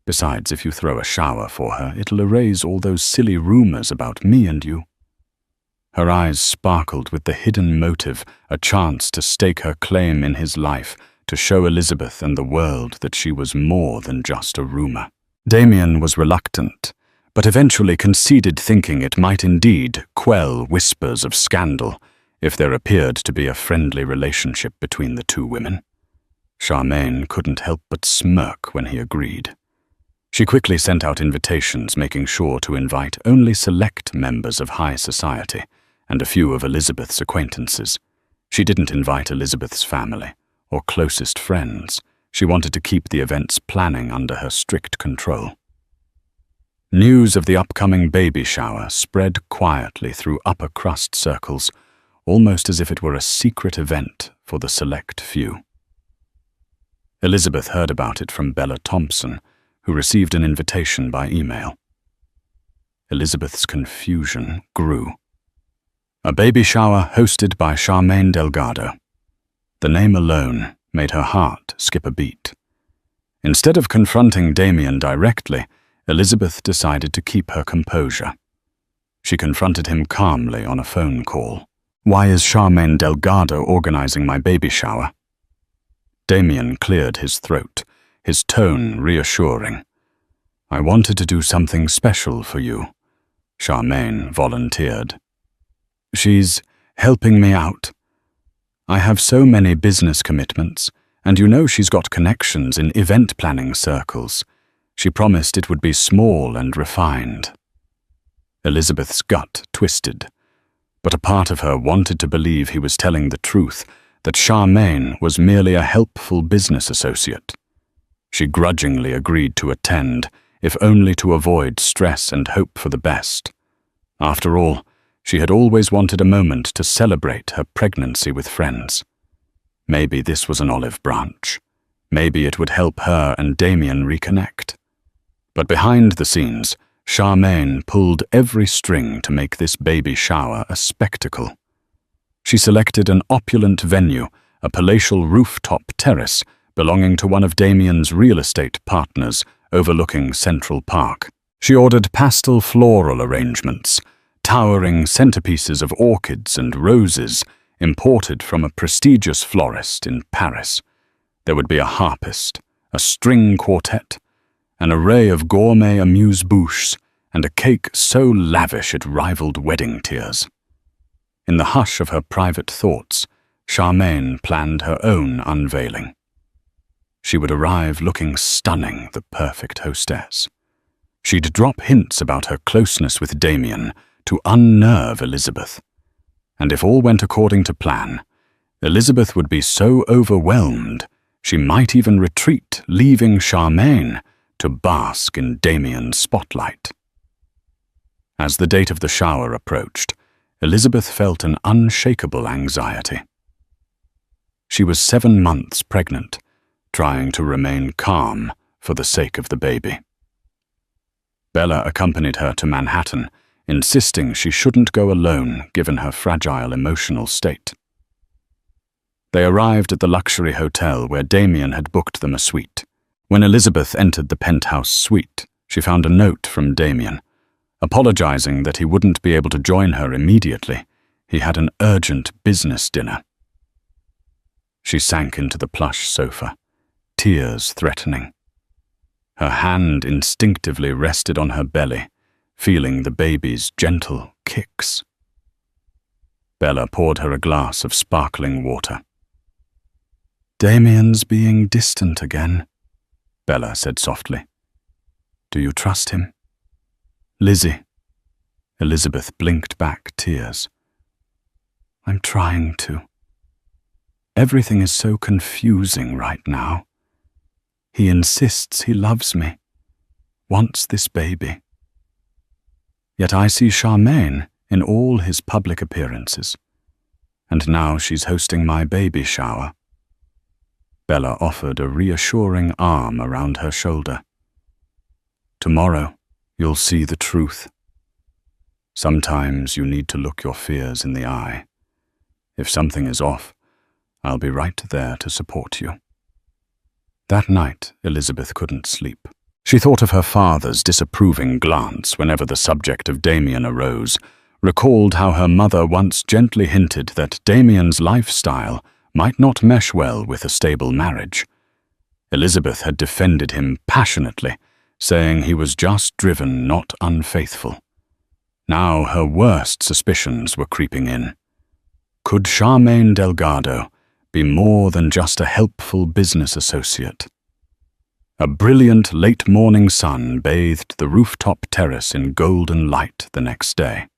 Besides, if you throw a shower for her, it'll erase all those silly rumors about me and you." Her eyes sparkled with the hidden motive, a chance to stake her claim in his life, to show Elizabeth and the world that she was more than just a rumor. Damien was reluctant, but eventually conceded, thinking it might indeed quell whispers of scandal if there appeared to be a friendly relationship between the two women. Charmaine couldn't help but smirk when he agreed. She quickly sent out invitations, making sure to invite only select members of high society and a few of Elizabeth's acquaintances. She didn't invite Elizabeth's family or closest friends. She wanted to keep the event's planning under her strict control. News of the upcoming baby shower spread quietly through upper-crust circles, almost as if it were a secret event for the select few. Elizabeth heard about it from Bella Thompson, who received an invitation by email. Elizabeth's confusion grew. A baby shower hosted by Charmaine Delgado. The name alone made her heart skip a beat. Instead of confronting Damien directly, Elizabeth decided to keep her composure. She confronted him calmly on a phone call. "Why is Charmaine Delgado organizing my baby shower?" Damien cleared his throat, his tone reassuring. "I wanted to do something special for you," Charmaine volunteered. "She's helping me out. I have so many business commitments, and you know she's got connections in event planning circles. She promised it would be small and refined." Elizabeth's gut twisted, but a part of her wanted to believe he was telling the truth, that Charmaine was merely a helpful business associate. She grudgingly agreed to attend, if only to avoid stress and hope for the best. After all, she had always wanted a moment to celebrate her pregnancy with friends. Maybe this was an olive branch. Maybe it would help her and Damien reconnect. But behind the scenes, Charmaine pulled every string to make this baby shower a spectacle. She selected an opulent venue, a palatial rooftop terrace, belonging to one of Damien's real estate partners overlooking Central Park. She ordered pastel floral arrangements, towering centerpieces of orchids and roses imported from a prestigious florist in Paris. There would be a harpist, a string quartet, an array of gourmet amuse-bouches, and a cake so lavish it rivaled wedding tears. In the hush of her private thoughts, Charmaine planned her own unveiling. She would arrive looking stunning, the perfect hostess. She'd drop hints about her closeness with Damien to unnerve Elizabeth. And if all went according to plan, Elizabeth would be so overwhelmed she might even retreat, leaving Charmaine to bask in Damien's spotlight. As the date of the shower approached, Elizabeth felt an unshakable anxiety. She was 7 months pregnant, trying to remain calm for the sake of the baby. Bella accompanied her to Manhattan, insisting she shouldn't go alone given her fragile emotional state. They arrived at the luxury hotel where Damien had booked them a suite. When Elizabeth entered the penthouse suite, she found a note from Damien, apologizing that he wouldn't be able to join her immediately. He had an urgent business dinner. She sank into the plush sofa, tears threatening. Her hand instinctively rested on her belly, feeling the baby's gentle kicks. Bella poured her a glass of sparkling water. "Damien's being distant again," Bella said softly. "Do you trust him?" "Lizzie." Elizabeth blinked back tears. "I'm trying to. Everything is so confusing right now. He insists he loves me, wants this baby. Yet I see Charmaine in all his public appearances, and now she's hosting my baby shower." Bella offered a reassuring arm around her shoulder. "Tomorrow, you'll see the truth. Sometimes you need to look your fears in the eye. If something is off, I'll be right there to support you." That night, Elizabeth couldn't sleep. She thought of her father's disapproving glance whenever the subject of Damien arose, recalled how her mother once gently hinted that Damien's lifestyle might not mesh well with a stable marriage. Elizabeth had defended him passionately, saying he was just driven, not unfaithful. Now her worst suspicions were creeping in. Could Charmaine Delgado be more than just a helpful business associate? A brilliant late-morning sun bathed the rooftop terrace in golden light the next day.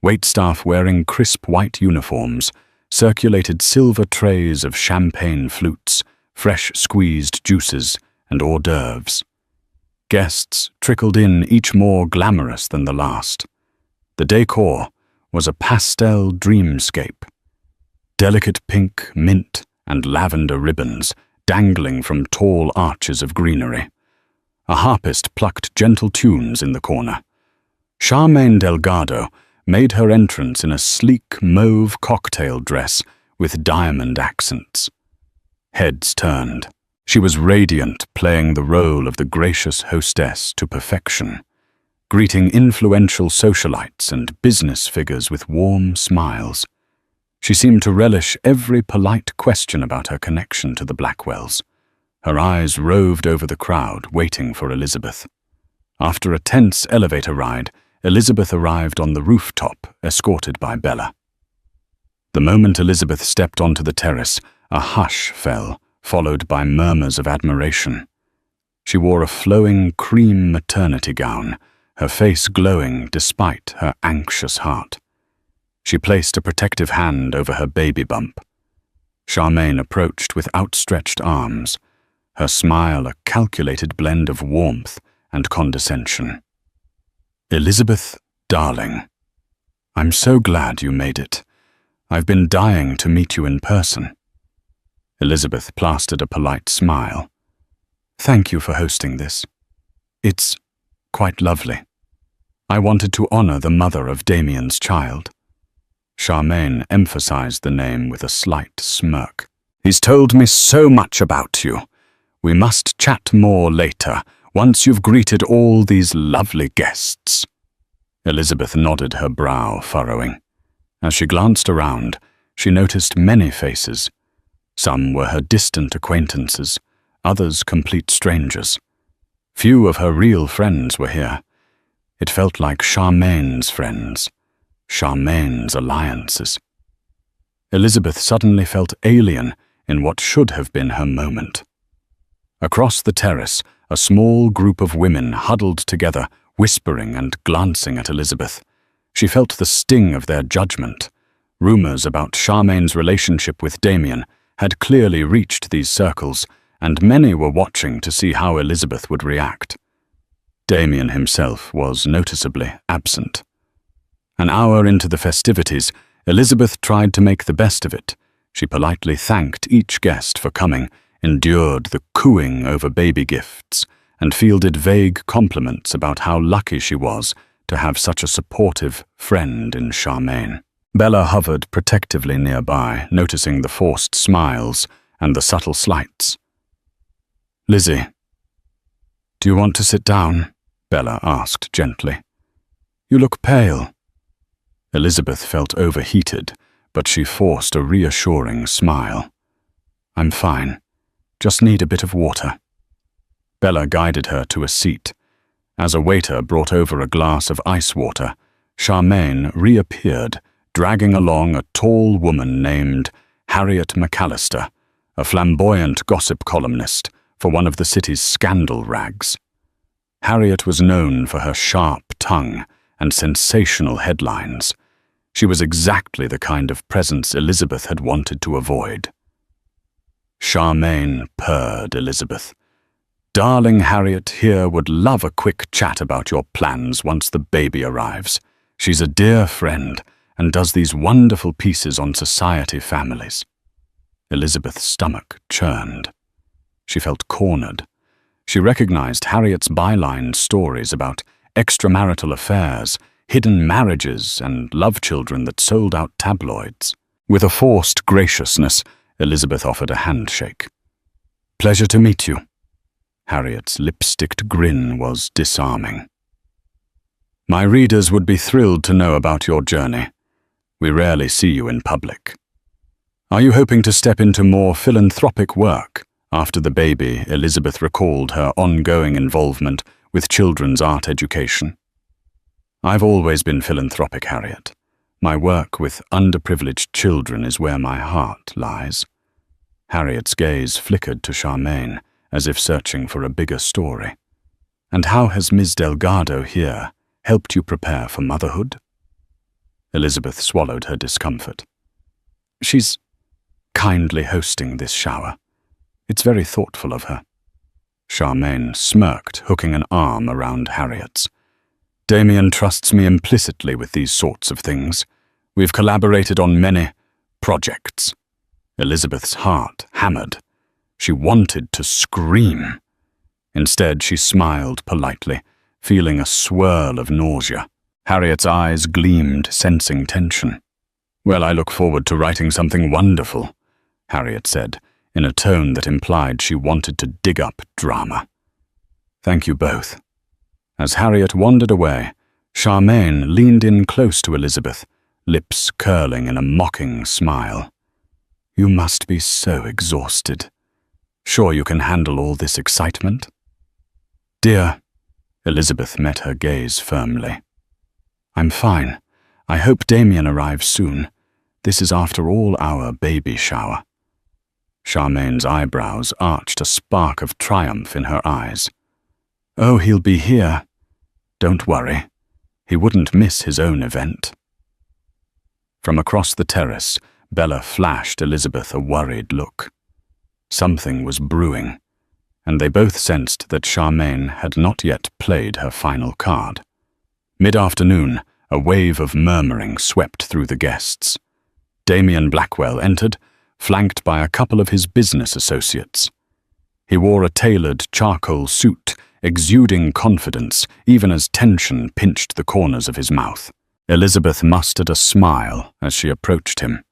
Waitstaff wearing crisp white uniforms circulated silver trays of champagne flutes, fresh squeezed juices, and hors d'oeuvres. Guests trickled in, each more glamorous than the last. The decor was a pastel dreamscape. Delicate pink, mint, and lavender ribbons dangling from tall arches of greenery. A harpist plucked gentle tunes in the corner. Charmaine Delgado made her entrance in a sleek mauve cocktail dress with diamond accents. Heads turned. She was radiant, playing the role of the gracious hostess to perfection, greeting influential socialites and business figures with warm smiles. She seemed to relish every polite question about her connection to the Blackwells. Her eyes roved over the crowd, waiting for Elizabeth. After a tense elevator ride, Elizabeth arrived on the rooftop, escorted by Bella. The moment Elizabeth stepped onto the terrace, a hush fell, followed by murmurs of admiration. She wore a flowing cream maternity gown, her face glowing despite her anxious heart. She placed a protective hand over her baby bump. Charmaine approached with outstretched arms, her smile a calculated blend of warmth and condescension. "Elizabeth, darling, I'm so glad you made it. I've been dying to meet you in person." Elizabeth plastered a polite smile. "Thank you for hosting this. It's quite lovely. I wanted to honor the mother of Damien's child." Charmaine emphasized the name with a slight smirk. He's told me so much about you. We must chat more later, once you've greeted all these lovely guests." Elizabeth nodded, her brow furrowing. As she glanced around, she noticed many faces. Some were her distant acquaintances, others complete strangers. Few of her real friends were here. It felt like Charmaine's friends, Charmaine's alliances. Elizabeth suddenly felt alien in what should have been her moment. Across the terrace, a small group of women huddled together, whispering and glancing at Elizabeth. She felt the sting of their judgment. Rumors about Charmaine's relationship with Damien had clearly reached these circles, and many were watching to see how Elizabeth would react. Damien himself was noticeably absent. An hour into the festivities, Elizabeth tried to make the best of it. She politely thanked each guest for coming, endured the cooing over baby gifts, and fielded vague compliments about how lucky she was to have such a supportive friend in Charmaine. Bella hovered protectively nearby, noticing the forced smiles and the subtle slights. "Lizzie, do you want to sit down?" Bella asked gently. "You look pale." Elizabeth felt overheated, but she forced a reassuring smile. "I'm fine. Just need a bit of water." Bella guided her to a seat. As a waiter brought over a glass of ice water, Charmaine reappeared, dragging along a tall woman named Harriet McAllister, a flamboyant gossip columnist for one of the city's scandal rags. Harriet was known for her sharp tongue and sensational headlines. She was exactly the kind of presence Elizabeth had wanted to avoid. Charmaine purred Elizabeth. "Darling Harriet here would love a quick chat about your plans once the baby arrives. She's a dear friend and does these wonderful pieces on society families." Elizabeth's stomach churned. She felt cornered. She recognized Harriet's byline stories about extramarital affairs, hidden marriages, and love children that sold out tabloids. With a forced graciousness, Elizabeth offered a handshake. "Pleasure to meet you." Harriet's lipsticked grin was disarming. "My readers would be thrilled to know about your journey. We rarely see you in public. Are you hoping to step into more philanthropic work?" After the baby, Elizabeth recalled her ongoing involvement with children's art education. "I've always been philanthropic, Harriet. My work with underprivileged children is where my heart lies." Harriet's gaze flickered to Charmaine, as if searching for a bigger story. "And how has Ms. Delgado here helped you prepare for motherhood?" Elizabeth swallowed her discomfort. "She's kindly hosting this shower. It's very thoughtful of her." Charmaine smirked, hooking an arm around Harriet's. "Damien trusts me implicitly with these sorts of things. We've collaborated on many projects." Elizabeth's heart hammered. She wanted to scream. Instead, she smiled politely, feeling a swirl of nausea. Harriet's eyes gleamed, sensing tension. "Well, I look forward to writing something wonderful," Harriet said, in a tone that implied she wanted to dig up drama. "Thank you both." As Harriet wandered away, Charmaine leaned in close to Elizabeth, lips curling in a mocking smile. "You must be so exhausted. Sure you can handle all this excitement?" "Dear," Elizabeth met her gaze firmly. "I'm fine. I hope Damien arrives soon. This is after all our baby shower." Charmaine's eyebrows arched, a spark of triumph in her eyes. "Oh, he'll be here. Don't worry. He wouldn't miss his own event." From across the terrace, Bella flashed Elizabeth a worried look. Something was brewing, and they both sensed that Charmaine had not yet played her final card. Mid-afternoon, a wave of murmuring swept through the guests. Damien Blackwell entered, flanked by a couple of his business associates. He wore a tailored charcoal suit, exuding confidence, even as tension pinched the corners of his mouth. Elizabeth mustered a smile as she approached him.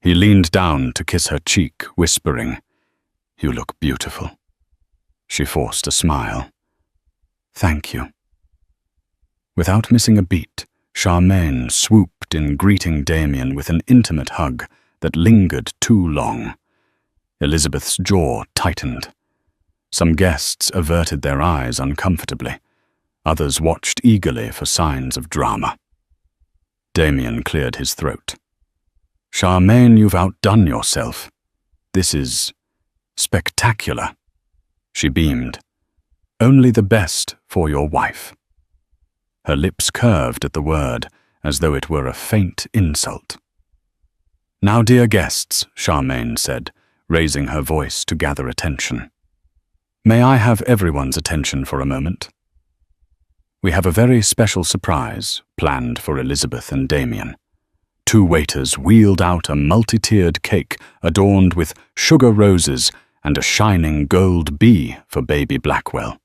He leaned down to kiss her cheek, whispering, "You look beautiful." She forced a smile. "Thank you." Without missing a beat, Charmaine swooped in, greeting Damien with an intimate hug that lingered too long. Elizabeth's jaw tightened. Some guests averted their eyes uncomfortably. Others watched eagerly for signs of drama. Damien cleared his throat. "Charmaine, you've outdone yourself. This is spectacular." She beamed. "Only the best for your wife." Her lips curved at the word, as though it were a faint insult. "Now, dear guests," Charmaine said, raising her voice to gather attention. "May I have everyone's attention for a moment? We have a very special surprise planned for Elizabeth and Damien." Two waiters wheeled out a multi-tiered cake adorned with sugar roses and a shining gold bee for baby Blackwell.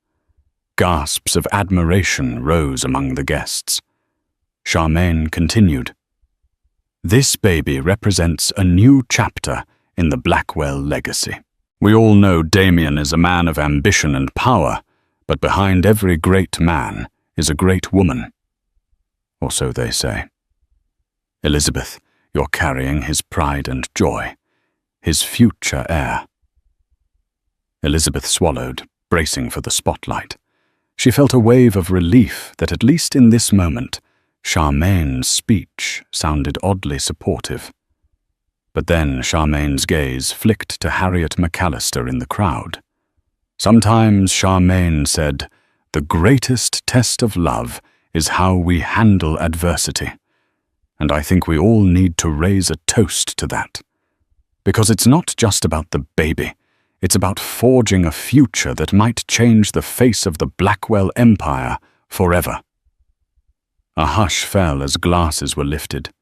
Gasps of admiration rose among the guests. Charmaine continued, "This baby represents a new chapter in the Blackwell legacy. We all know Damien is a man of ambition and power, but behind every great man is a great woman. Or so they say. Elizabeth, you're carrying his pride and joy, his future heir." Elizabeth swallowed, bracing for the spotlight. She felt a wave of relief that at least in this moment, Charmaine's speech sounded oddly supportive. But then Charmaine's gaze flicked to Harriet McAllister in the crowd. Sometimes, Charmaine said, "The greatest test of love is how we handle adversity. And I think we all need to raise a toast to that. Because it's not just about the baby. It's about forging a future that might change the face of the Blackwell Empire forever." A hush fell as glasses were lifted.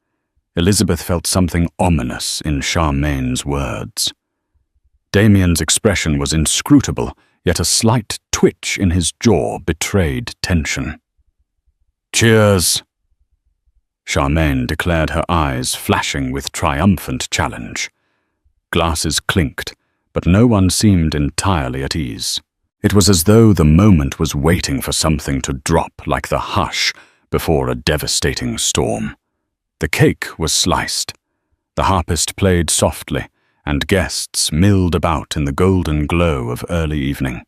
Elizabeth felt something ominous in Charmaine's words. Damien's expression was inscrutable, yet a slight twitch in his jaw betrayed tension. "Cheers!" Charmaine declared, her eyes flashing with triumphant challenge. Glasses clinked, but no one seemed entirely at ease. It was as though the moment was waiting for something to drop like the hush before a devastating storm. The cake was sliced. The harpist played softly, and guests milled about in the golden glow of early evening.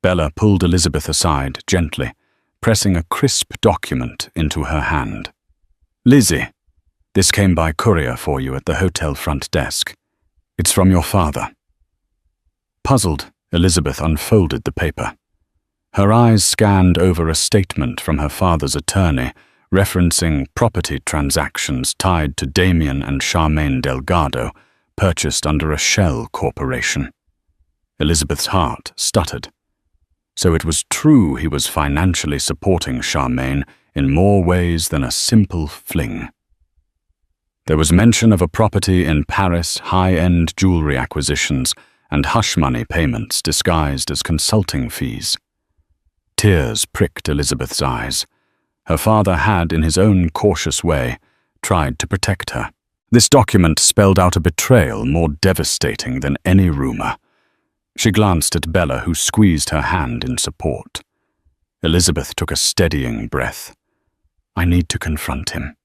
Bella pulled Elizabeth aside gently, pressing a crisp document into her hand. "Lizzie, this came by courier for you at the hotel front desk. It's from your father." Puzzled, Elizabeth unfolded the paper. Her eyes scanned over a statement from her father's attorney referencing property transactions tied to Damien and Charmaine Delgado, purchased under a shell corporation. Elizabeth's heart stuttered. So it was true he was financially supporting Charmaine in more ways than a simple fling. There was mention of a property in Paris, high-end jewelry acquisitions, and hush money payments disguised as consulting fees. Tears pricked Elizabeth's eyes. Her father had, in his own cautious way, tried to protect her. This document spelled out a betrayal more devastating than any rumor. She glanced at Bella, who squeezed her hand in support. Elizabeth took a steadying breath. "I need to confront him.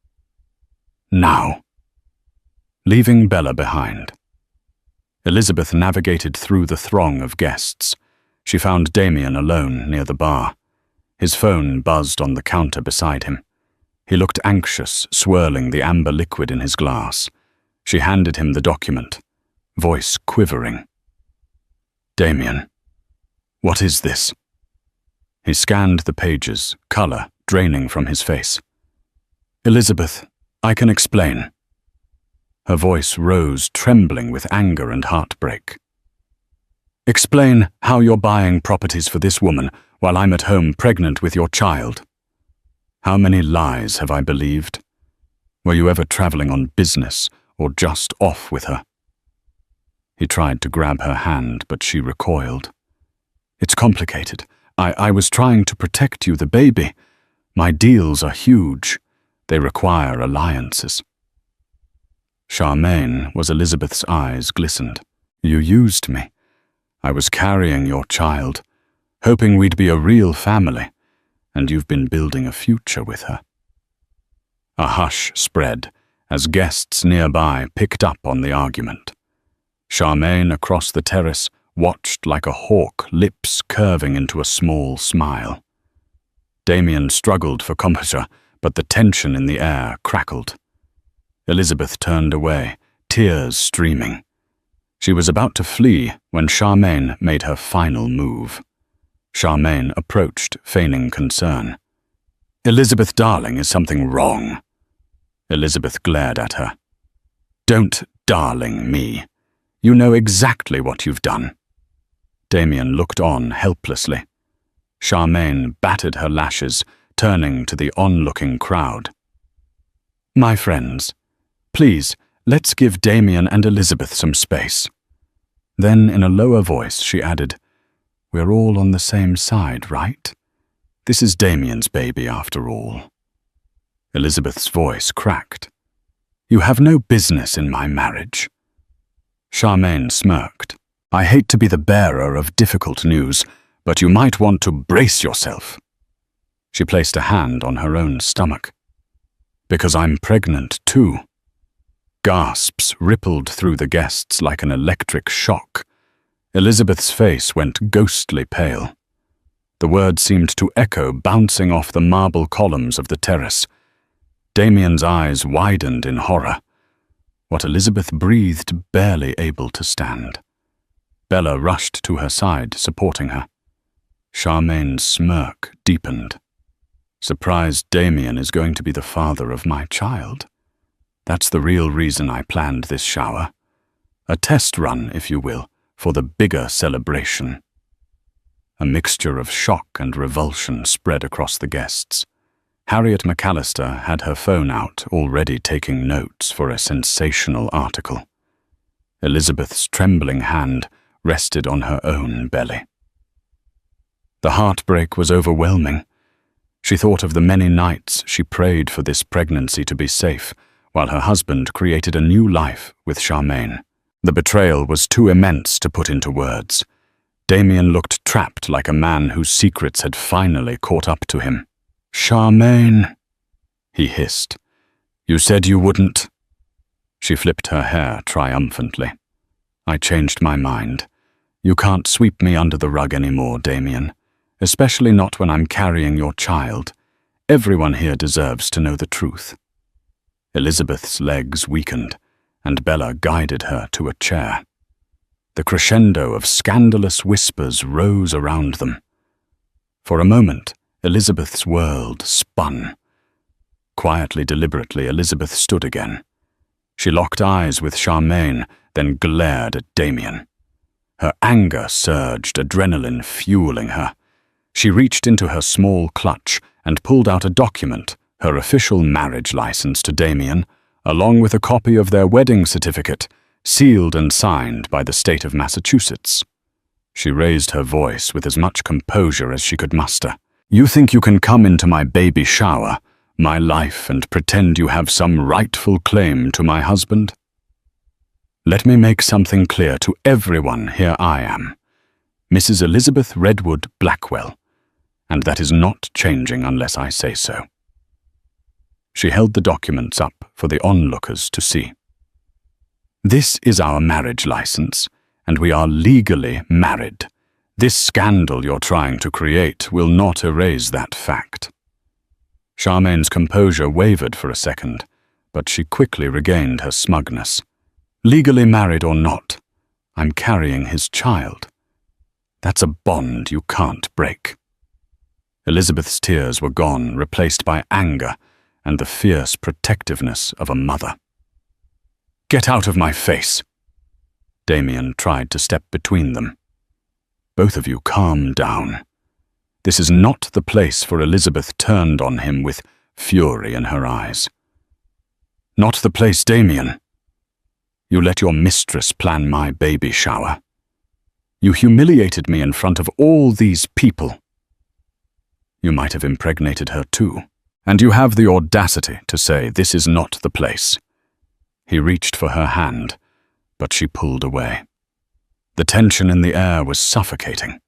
Now." Leaving Bella behind, Elizabeth navigated through the throng of guests. She found Damien alone near the bar. His phone buzzed on the counter beside him. He looked anxious, swirling the amber liquid in his glass. She handed him the document, voice quivering. "Damien, what is this?" He scanned the pages, color draining from his face. "Elizabeth, I can explain." Her voice rose, trembling with anger and heartbreak. "Explain how you're buying properties for this woman while I'm at home pregnant with your child. How many lies have I believed? Were you ever traveling on business or just off with her?" He tried to grab her hand, but she recoiled. "It's complicated. I was trying to protect you, the baby. My deals are huge. They require alliances." Charmaine was Elizabeth's eyes glistened. You used me. I was carrying your child, hoping we'd be a real family, and you've been building a future with her. A hush spread as guests nearby picked up on the argument. Charmaine across the terrace watched like a hawk, lips curving into a small smile. Damien struggled for composure, but the tension in the air crackled. Elizabeth turned away, tears streaming. She was about to flee when Charmaine made her final move. Charmaine approached, feigning concern. Elizabeth, darling, is something wrong? Elizabeth glared at her. Don't darling me. You know exactly what you've done. Damien looked on helplessly. Charmaine battered her lashes, turning to the onlooking crowd. My friends, please, let's give Damien and Elizabeth some space. Then, in a lower voice, she added, We're all on the same side, right? This is Damien's baby, after all. Elizabeth's voice cracked. You have no business in my marriage. Charmaine smirked. I hate to be the bearer of difficult news, but you might want to brace yourself. She placed a hand on her own stomach. Because I'm pregnant, too. Gasps rippled through the guests like an electric shock. Elizabeth's face went ghostly pale. The words seemed to echo, bouncing off the marble columns of the terrace. Damien's eyes widened in horror. What Elizabeth breathed, barely able to stand. Bella rushed to her side, supporting her. Charmaine's smirk deepened. Surprised Damien is going to be the father of my child. That's the real reason I planned this shower. A test run, if you will, for the bigger celebration. A mixture of shock and revulsion spread across the guests. Harriet McAllister had her phone out, already taking notes for a sensational article. Elizabeth's trembling hand rested on her own belly. The heartbreak was overwhelming. She thought of the many nights she prayed for this pregnancy to be safe, while her husband created a new life with Charmaine. The betrayal was too immense to put into words. Damien looked trapped like a man whose secrets had finally caught up to him. Charmaine, he hissed. You said you wouldn't. She flipped her hair triumphantly. I changed my mind. You can't sweep me under the rug anymore, Damien. Especially not when I'm carrying your child. Everyone here deserves to know the truth. Elizabeth's legs weakened, and Bella guided her to a chair. The crescendo of scandalous whispers rose around them. For a moment, Elizabeth's world spun. Quietly, deliberately, Elizabeth stood again. She locked eyes with Charmaine, then glared at Damien. Her anger surged, adrenaline fueling her. She reached into her small clutch and pulled out a document, her official marriage license to Damien, along with a copy of their wedding certificate, sealed and signed by the state of Massachusetts. She raised her voice with as much composure as she could muster. You think you can come into my baby shower, my life, and pretend you have some rightful claim to my husband? Let me make something clear to everyone. Here I am, Mrs. Elizabeth Redwood Blackwell, and that is not changing unless I say so. She held the documents up for the onlookers to see. This is our marriage license, and we are legally married. This scandal you're trying to create will not erase that fact. Charmaine's composure wavered for a second, but she quickly regained her smugness. Legally married or not, I'm carrying his child. That's a bond you can't break. Elizabeth's tears were gone, replaced by anger and the fierce protectiveness of a mother. Get out of my face! Damien tried to step between them. Both of you calm down. This is not the place for Elizabeth turned on him with fury in her eyes. Not the place, Damien. You let your mistress plan my baby shower. You humiliated me in front of all these people. You might have impregnated her too, and you have the audacity to say this is not the place. He reached for her hand, but she pulled away. The tension in the air was suffocating.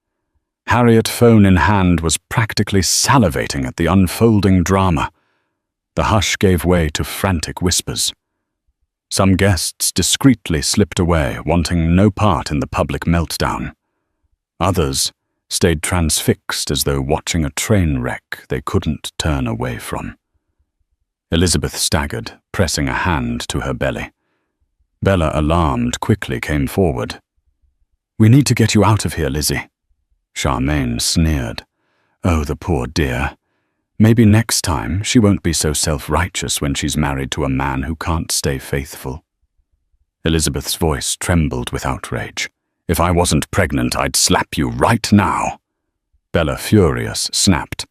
Harriet, phone in hand, was practically salivating at the unfolding drama. The hush gave way to frantic whispers. Some guests discreetly slipped away, wanting no part in the public meltdown. Others stayed transfixed as though watching a train wreck they couldn't turn away from. Elizabeth staggered, pressing a hand to her belly. Bella, alarmed, quickly came forward. "We need to get you out of here, Lizzie." Charmaine sneered. "Oh, the poor dear. Maybe next time she won't be so self-righteous when she's married to a man who can't stay faithful." Elizabeth's voice trembled with outrage. "If I wasn't pregnant, I'd slap you right now." Bella, furious, snapped.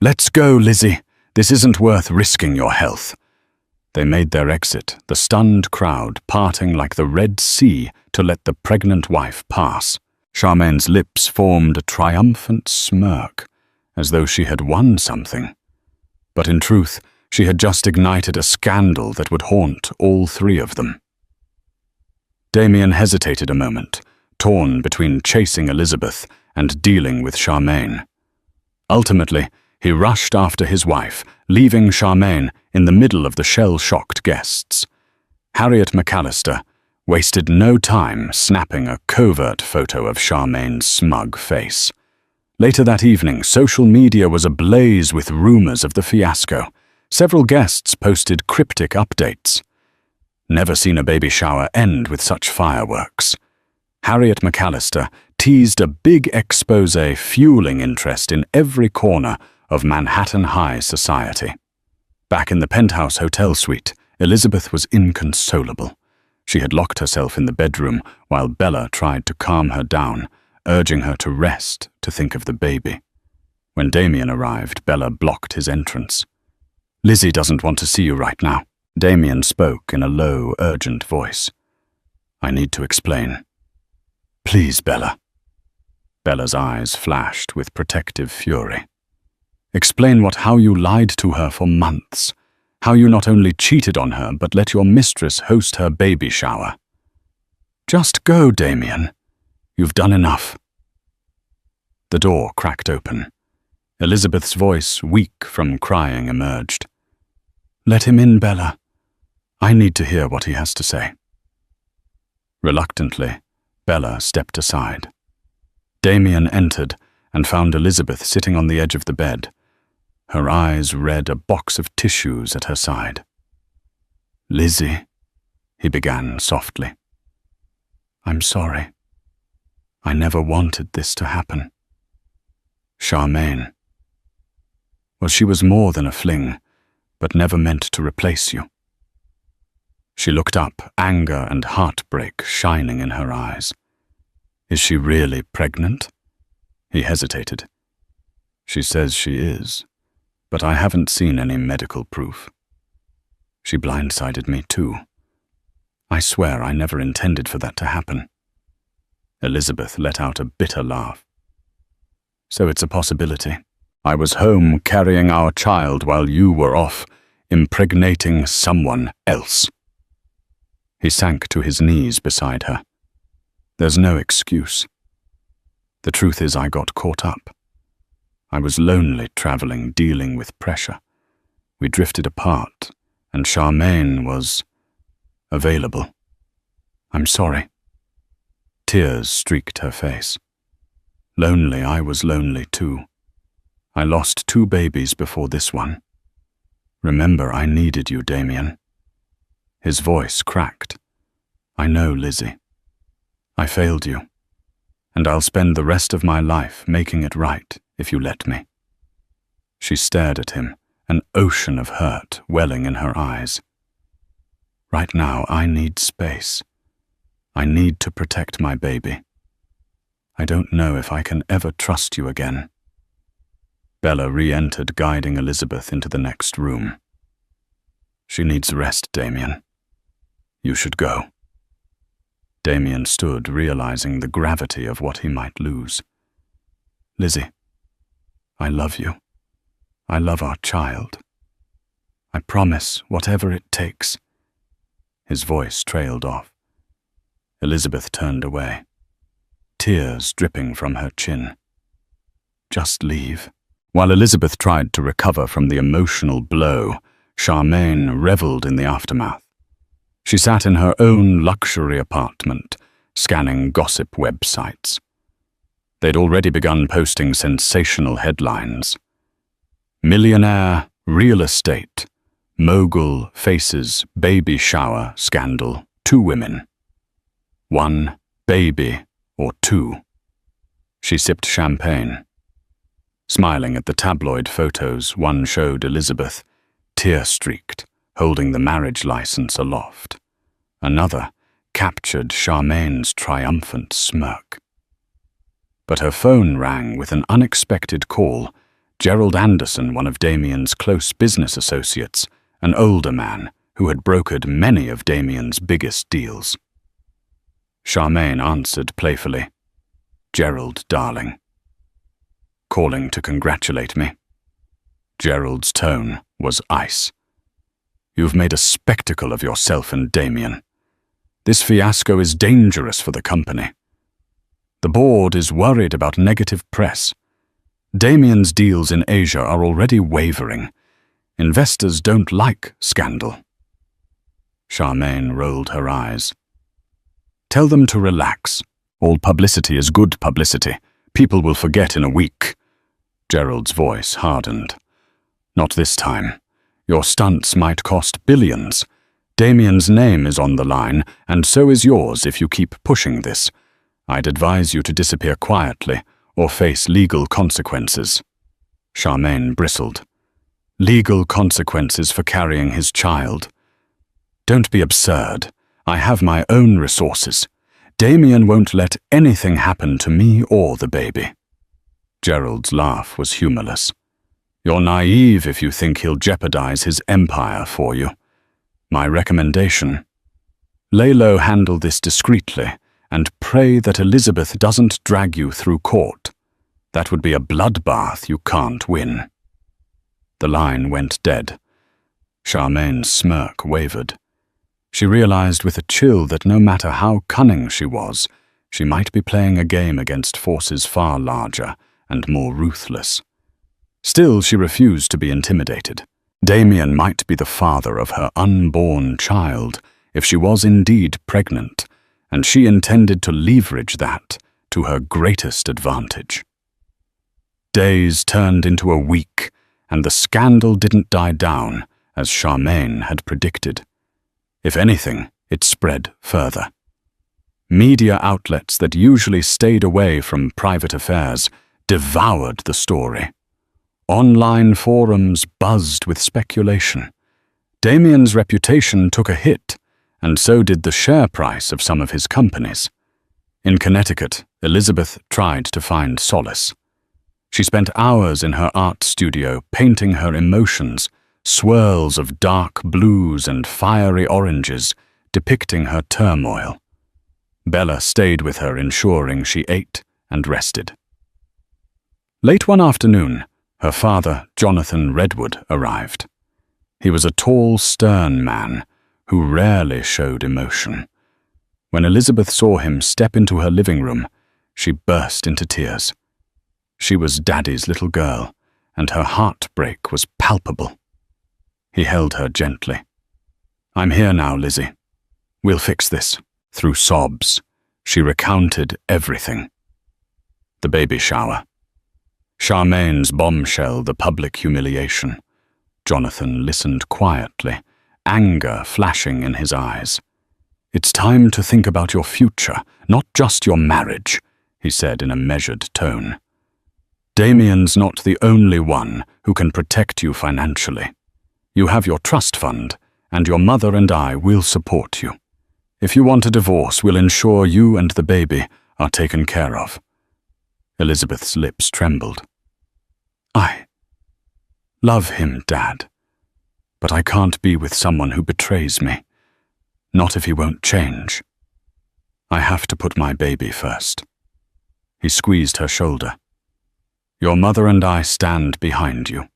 "Let's go, Lizzie. This isn't worth risking your health." They made their exit, the stunned crowd parting like the Red Sea to let the pregnant wife pass. Charmaine's lips formed a triumphant smirk, as though she had won something. But in truth, she had just ignited a scandal that would haunt all three of them. Damien hesitated a moment, torn between chasing Elizabeth and dealing with Charmaine. Ultimately, he rushed after his wife, leaving Charmaine in the middle of the shell-shocked guests. Harriet McAllister wasted no time snapping a covert photo of Charmaine's smug face. Later that evening, social media was ablaze with rumors of the fiasco. Several guests posted cryptic updates. "Never seen a baby shower end with such fireworks." Harriet McAllister teased a big expose fueling interest in every corner of Manhattan high society. Back in the penthouse hotel suite, Elizabeth was inconsolable. She had locked herself in the bedroom while Bella tried to calm her down, urging her to rest, to think of the baby. When Damien arrived, Bella blocked his entrance. "Lizzie doesn't want to see you right now." Damien spoke in a low, urgent voice. "I need to explain." "Please, Bella." Bella's eyes flashed with protective fury. "Explain how you lied to her for months. How you not only cheated on her, but let your mistress host her baby shower." "Just go, Damien. You've done enough." The door cracked open. Elizabeth's voice, weak from crying, emerged. "Let him in, Bella. I need to hear what he has to say." Reluctantly, Bella stepped aside. Damien entered and found Elizabeth sitting on the edge of the bed. Her eyes read a box of tissues at her side. "Lizzie," he began softly. "I'm sorry. I never wanted this to happen." "Charmaine. Well, she was more than a fling, but never meant to replace you." She looked up, anger and heartbreak shining in her eyes. "Is she really pregnant?" He hesitated. "She says she is, but I haven't seen any medical proof. She blindsided me too. I swear I never intended for that to happen." Elizabeth let out a bitter laugh. "So it's a possibility. I was home carrying our child while you were off impregnating someone else." He sank to his knees beside her. "There's no excuse. The truth is I got caught up. I was lonely traveling, dealing with pressure. We drifted apart, and Charmaine was available. I'm sorry." Tears streaked her face. "Lonely, I was lonely too. I lost 2 babies before this one. Remember, I needed you, Damien." His voice cracked. "I know, Lizzie. I failed you, and I'll spend the rest of my life making it right if you let me." She stared at him, an ocean of hurt welling in her eyes. "Right now, I need space. I need to protect my baby. I don't know if I can ever trust you again." Bella re-entered, guiding Elizabeth into the next room. "She needs rest, Damien. You should go." Damien stood, realizing the gravity of what he might lose. "Lizzie, I love you. I love our child. I promise, whatever it takes, His voice trailed off. Elizabeth turned away, tears dripping from her chin. Just leave. While Elizabeth tried to recover from the emotional blow, Charmaine reveled in the aftermath. She sat in her own luxury apartment, scanning gossip websites. They'd already begun posting sensational headlines. Millionaire, real estate, mogul faces baby shower scandal, 2 women. 1 baby or 2. She sipped champagne. Smiling at the tabloid photos, one showed Elizabeth, tear-streaked, holding the marriage license aloft. Another captured Charmaine's triumphant smirk. But her phone rang with an unexpected call. Gerald Anderson, one of Damien's close business associates, an older man who had brokered many of Damien's biggest deals. Charmaine answered playfully, "Gerald, darling." "Calling to congratulate me?" Gerald's tone was ice. "You've made a spectacle of yourself and Damien. This fiasco is dangerous for the company. The board is worried about negative press. Damien's deals in Asia are already wavering. Investors don't like scandal." Charmaine rolled her eyes. "Tell them to relax. All publicity is good publicity. People will forget in a week." Gerald's voice hardened. "Not this time. Your stunts might cost billions. Damien's name is on the line, and so is yours if you keep pushing this. I'd advise you to disappear quietly or face legal consequences." Charmaine bristled. "Legal consequences for carrying his child? Don't be absurd. I have my own resources. Damien won't let anything happen to me or the baby." Gerald's laugh was humorless. "You're naive if you think he'll jeopardize his empire for you. My recommendation: lay low, handle this discreetly, and pray that Elizabeth doesn't drag you through court. That would be a bloodbath you can't win." The line went dead. Charmaine's smirk wavered. She realized with a chill that no matter how cunning she was, she might be playing a game against forces far larger and more ruthless. Still, she refused to be intimidated. Damien might be the father of her unborn child if she was indeed pregnant, and she intended to leverage that to her greatest advantage. Days turned into a week, and the scandal didn't die down, as Charmaine had predicted. If anything, it spread further. Media outlets that usually stayed away from private affairs devoured the story. Online forums buzzed with speculation. Damien's reputation took a hit, and so did the share price of some of his companies. In Connecticut, Elizabeth tried to find solace. She spent hours in her art studio painting her emotions, swirls of dark blues and fiery oranges depicting her turmoil. Bella stayed with her, ensuring she ate and rested. Late one afternoon, her father, Jonathan Redwood, arrived. He was a tall, stern man who rarely showed emotion. When Elizabeth saw him step into her living room, she burst into tears. She was Daddy's little girl, and her heartbreak was palpable. He held her gently. "I'm here now, Lizzie. We'll fix this." Through sobs, she recounted everything. The baby shower. Charmaine's bombshell, the public humiliation. Jonathan listened quietly, anger flashing in his eyes. "It's time to think about your future, not just your marriage," he said in a measured tone. "Damien's not the only one who can protect you financially. You have your trust fund, and your mother and I will support you. If you want a divorce, we'll ensure you and the baby are taken care of." Elizabeth's lips trembled. "I love him, Dad, but I can't be with someone who betrays me. Not if he won't change. I have to put my baby first." He squeezed her shoulder. "Your mother and I stand behind you.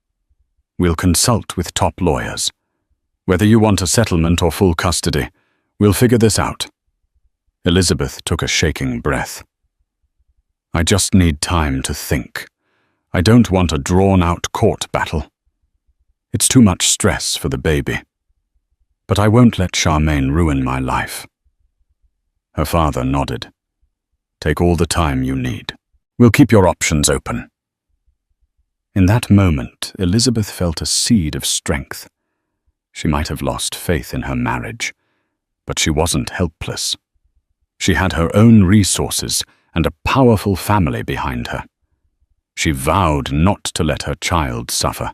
We'll consult with top lawyers. Whether you want a settlement or full custody, We'll figure this out. Elizabeth took a shaking breath. I just need time to think. I don't want a drawn-out court battle. It's too much stress for the baby. But I won't let Charmaine ruin my life. Her father nodded. Take all the time you need. We'll keep your options open. In that moment, Elizabeth felt a seed of strength. She might have lost faith in her marriage, but she wasn't helpless. She had her own resources and a powerful family behind her. She vowed not to let her child suffer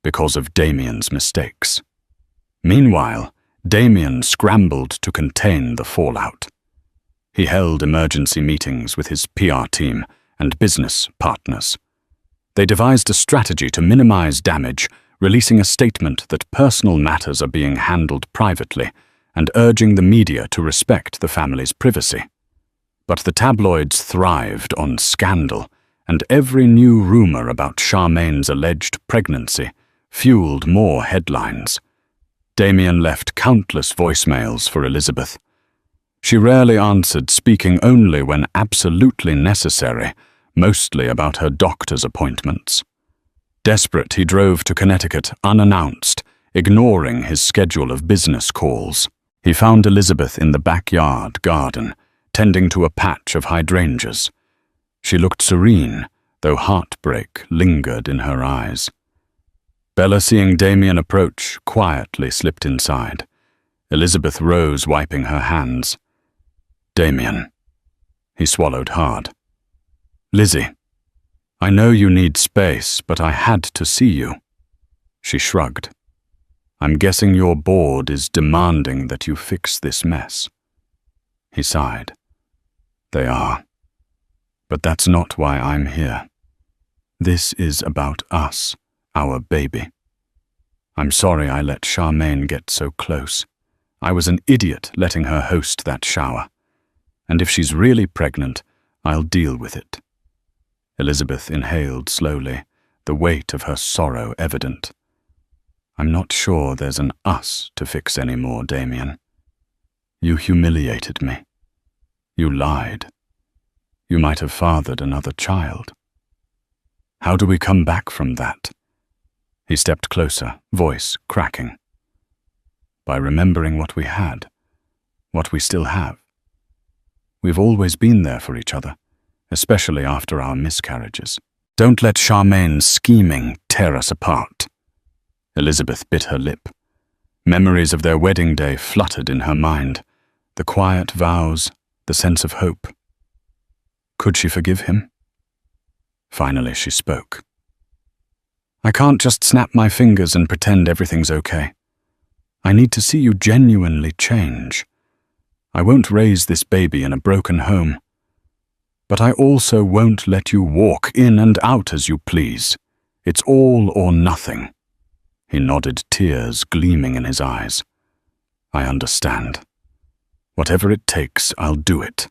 because of Damien's mistakes. Meanwhile, Damien scrambled to contain the fallout. He held emergency meetings with his PR team and business partners. They devised a strategy to minimize damage, releasing a statement that personal matters are being handled privately and urging the media to respect the family's privacy. But the tabloids thrived on scandal, and every new rumor about Charmaine's alleged pregnancy fueled more headlines. Damien left countless voicemails for Elizabeth. She rarely answered, speaking only when absolutely necessary, mostly about her doctor's appointments. Desperate, he drove to Connecticut unannounced, ignoring his schedule of business calls. He found Elizabeth in the backyard garden, tending to a patch of hydrangeas. She looked serene, though heartbreak lingered in her eyes. Bella, seeing Damien approach, quietly slipped inside. Elizabeth rose, wiping her hands. Damien. He swallowed hard. Lizzie, I know you need space, but I had to see you. She shrugged. I'm guessing your board is demanding that you fix this mess. He sighed. They are. But that's not why I'm here. This is about us, our baby. I'm sorry I let Charmaine get so close. I was an idiot letting her host that shower. And if she's really pregnant, I'll deal with it. Elizabeth inhaled slowly, the weight of her sorrow evident. I'm not sure there's an us to fix anymore, Damien. You humiliated me. You lied. You might have fathered another child. How do we come back from that? He stepped closer, voice cracking. By remembering what we had, what we still have. We've always been there for each other, especially after our miscarriages. Don't let Charmaine's scheming tear us apart. Elizabeth bit her lip. Memories of their wedding day fluttered in her mind, the quiet vows, the sense of hope. Could she forgive him? Finally she spoke. I can't just snap my fingers and pretend everything's okay. I need to see you genuinely change. I won't raise this baby in a broken home. But I also won't let you walk in and out as you please. It's all or nothing. He nodded, tears gleaming in his eyes. I understand. Whatever it takes, I'll do it.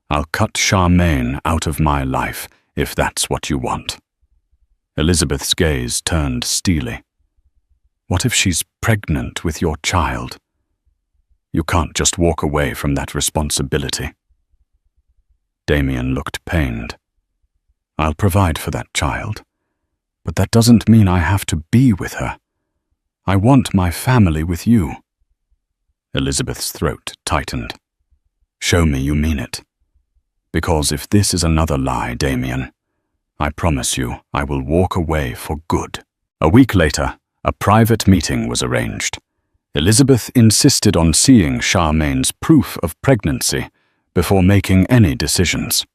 I'll cut Charmaine out of my life, if that's what you want. Elizabeth's gaze turned steely. What if she's pregnant with your child? You can't just walk away from that responsibility. Damien looked pained. I'll provide for that child, but that doesn't mean I have to be with her. I want my family with you. Elizabeth's throat tightened. Show me you mean it. Because if this is another lie, Damien, I promise you I will walk away for good. A week later, a private meeting was arranged. Elizabeth insisted on seeing Charmaine's proof of pregnancy before making any decisions.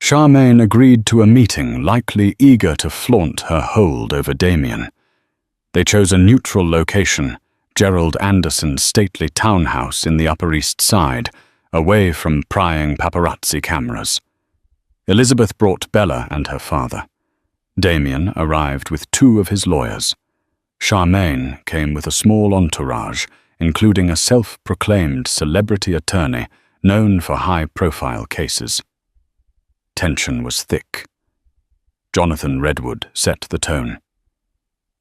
Charmaine agreed to a meeting, likely eager to flaunt her hold over Damien. They chose a neutral location, Gerald Anderson's stately townhouse in the Upper East Side, away from prying paparazzi cameras. Elizabeth brought Bella and her father. Damien arrived with 2 of his lawyers. Charmaine came with a small entourage, including a self-proclaimed celebrity attorney known for high-profile cases. Tension was thick. Jonathan Redwood set the tone.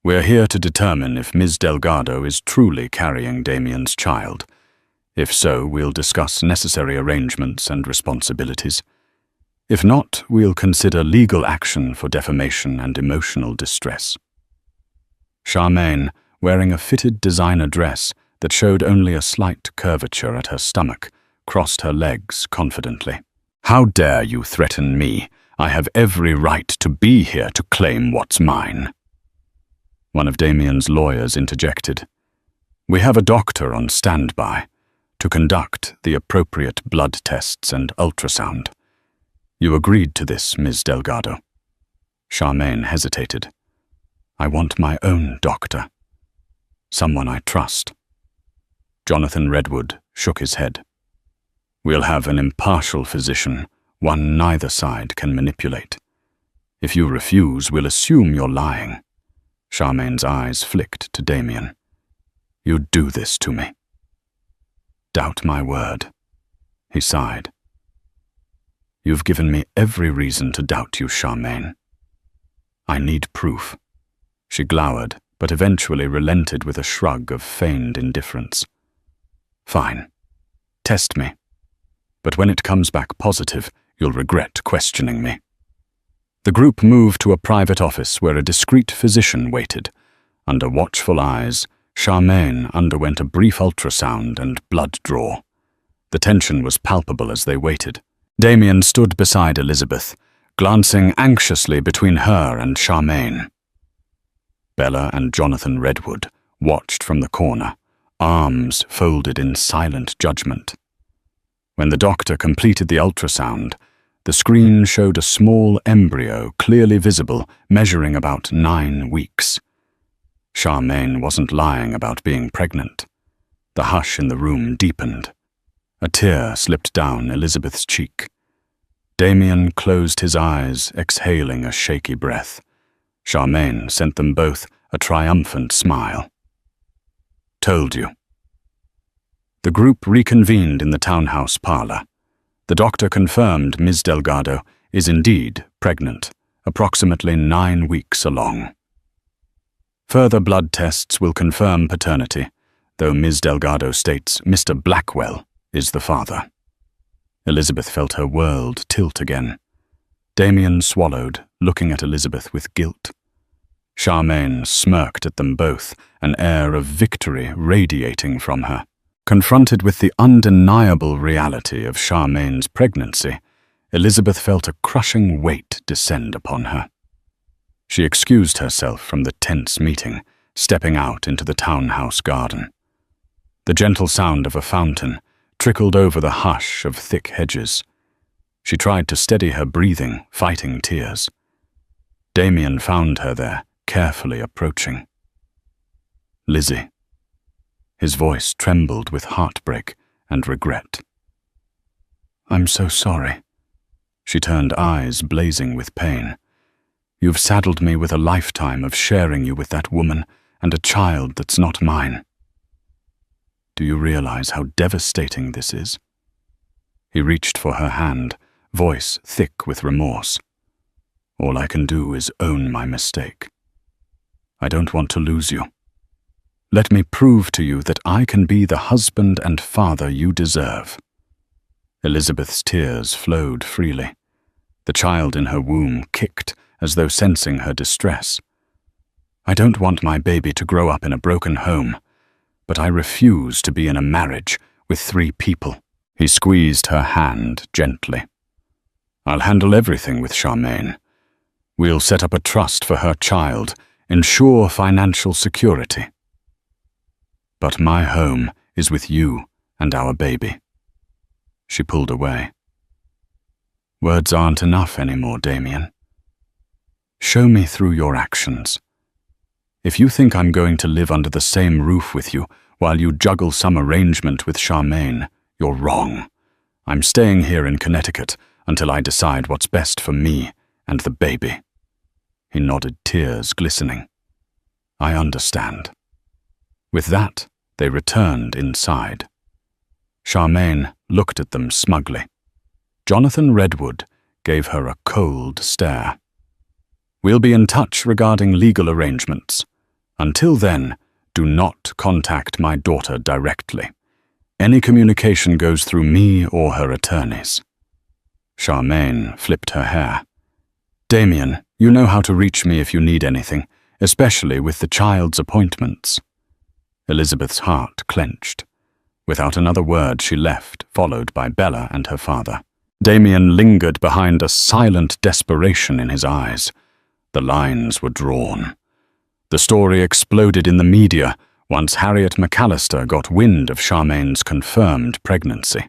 We're here to determine if Ms. Delgado is truly carrying Damien's child. If so, we'll discuss necessary arrangements and responsibilities. If not, we'll consider legal action for defamation and emotional distress. Charmaine, wearing a fitted designer dress that showed only a slight curvature at her stomach, crossed her legs confidently. "How dare you threaten me? I have every right to be here to claim what's mine." One of Damien's lawyers interjected. "We have a doctor on standby to conduct the appropriate blood tests and ultrasound. You agreed to this, Ms. Delgado." Charmaine hesitated. "I want my own doctor. Someone I trust." Jonathan Redwood shook his head. "We'll have an impartial physician, one neither side can manipulate. If you refuse, we'll assume you're lying." Charmaine's eyes flicked to Damien. "You'd do this to me." "Doubt my word," he sighed. "You've given me every reason to doubt you, Charmaine." "I need proof." She glowered, but eventually relented with a shrug of feigned indifference. "Fine. Test me. But when it comes back positive, you'll regret questioning me." The group moved to a private office where a discreet physician waited. Under watchful eyes, Charmaine underwent a brief ultrasound and blood draw. The tension was palpable as they waited. Damien stood beside Elizabeth, glancing anxiously between her and Charmaine. Bella and Jonathan Redwood watched from the corner, arms folded in silent judgment. When the doctor completed the ultrasound, the screen showed a small embryo clearly visible, measuring about 9 weeks. Charmaine wasn't lying about being pregnant. The hush in the room deepened. A tear slipped down Elizabeth's cheek. Damien closed his eyes, exhaling a shaky breath. Charmaine sent them both a triumphant smile. "Told you." The group reconvened in the townhouse parlor. The doctor confirmed Ms. Delgado is indeed pregnant, approximately 9 weeks along. Further blood tests will confirm paternity, though Ms. Delgado states Mr. Blackwell is the father. Elizabeth felt her world tilt again. Damien swallowed, looking at Elizabeth with guilt. Charmaine smirked at them both, an air of victory radiating from her. Confronted with the undeniable reality of Charmaine's pregnancy, Elizabeth felt a crushing weight descend upon her. She excused herself from the tense meeting, stepping out into the townhouse garden. The gentle sound of a fountain trickled over the hush of thick hedges. She tried to steady her breathing, fighting tears. Damien found her there, carefully approaching. "Lizzie." His voice trembled with heartbreak and regret. "I'm so sorry." She turned eyes blazing with pain. "You've saddled me with a lifetime of sharing you with that woman and a child that's not mine. Do you realize how devastating this is?" He reached for her hand, voice thick with remorse. "All I can do is own my mistake. I don't want to lose you. Let me prove to you that I can be the husband and father you deserve." Elizabeth's tears flowed freely. The child in her womb kicked as though sensing her distress. "I don't want my baby to grow up in a broken home, but I refuse to be in a marriage with 3 people. He squeezed her hand gently. "I'll handle everything with Charmaine. We'll set up a trust for her child, ensure financial security. But my home is with you and our baby." She pulled away. "Words aren't enough anymore, Damien. Show me through your actions. If you think I'm going to live under the same roof with you while you juggle some arrangement with Charmaine, you're wrong. I'm staying here in Connecticut until I decide what's best for me and the baby." He nodded, tears glistening. "I understand." With that, they returned inside. Charmaine looked at them smugly. Jonathan Redwood gave her a cold stare. "We'll be in touch regarding legal arrangements. Until then, do not contact my daughter directly. Any communication goes through me or her attorneys." Charmaine flipped her hair. "Damien, you know how to reach me if you need anything, especially with the child's appointments." Elizabeth's heart clenched. Without another word, she left, followed by Bella and her father. Damien lingered behind a silent desperation in his eyes. The lines were drawn. The story exploded in the media once Harriet McAllister got wind of Charmaine's confirmed pregnancy.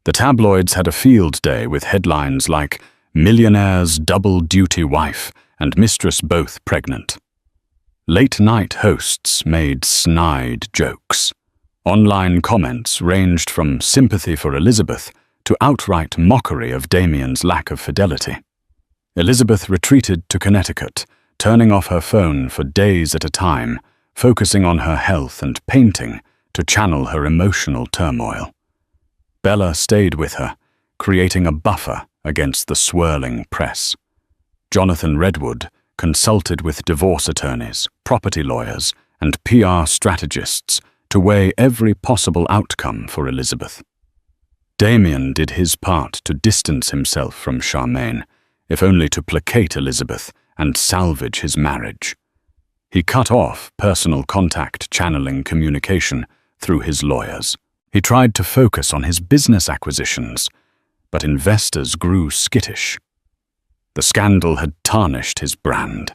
The tabloids had a field day with headlines like "Millionaire's double-duty wife" and "Mistress both pregnant." Late-night hosts made snide jokes. Online comments ranged from sympathy for Elizabeth to outright mockery of Damien's lack of fidelity. Elizabeth retreated to Connecticut, turning off her phone for days at a time, focusing on her health and painting to channel her emotional turmoil. Bella stayed with her, creating a buffer against the swirling press. Jonathan Redwood consulted with divorce attorneys, property lawyers, and PR strategists to weigh every possible outcome for Elizabeth. Damien did his part to distance himself from Charmaine, if only to placate Elizabeth and salvage his marriage. He cut off personal contact channeling communication through his lawyers. He tried to focus on his business acquisitions, but investors grew skittish. The scandal had tarnished his brand.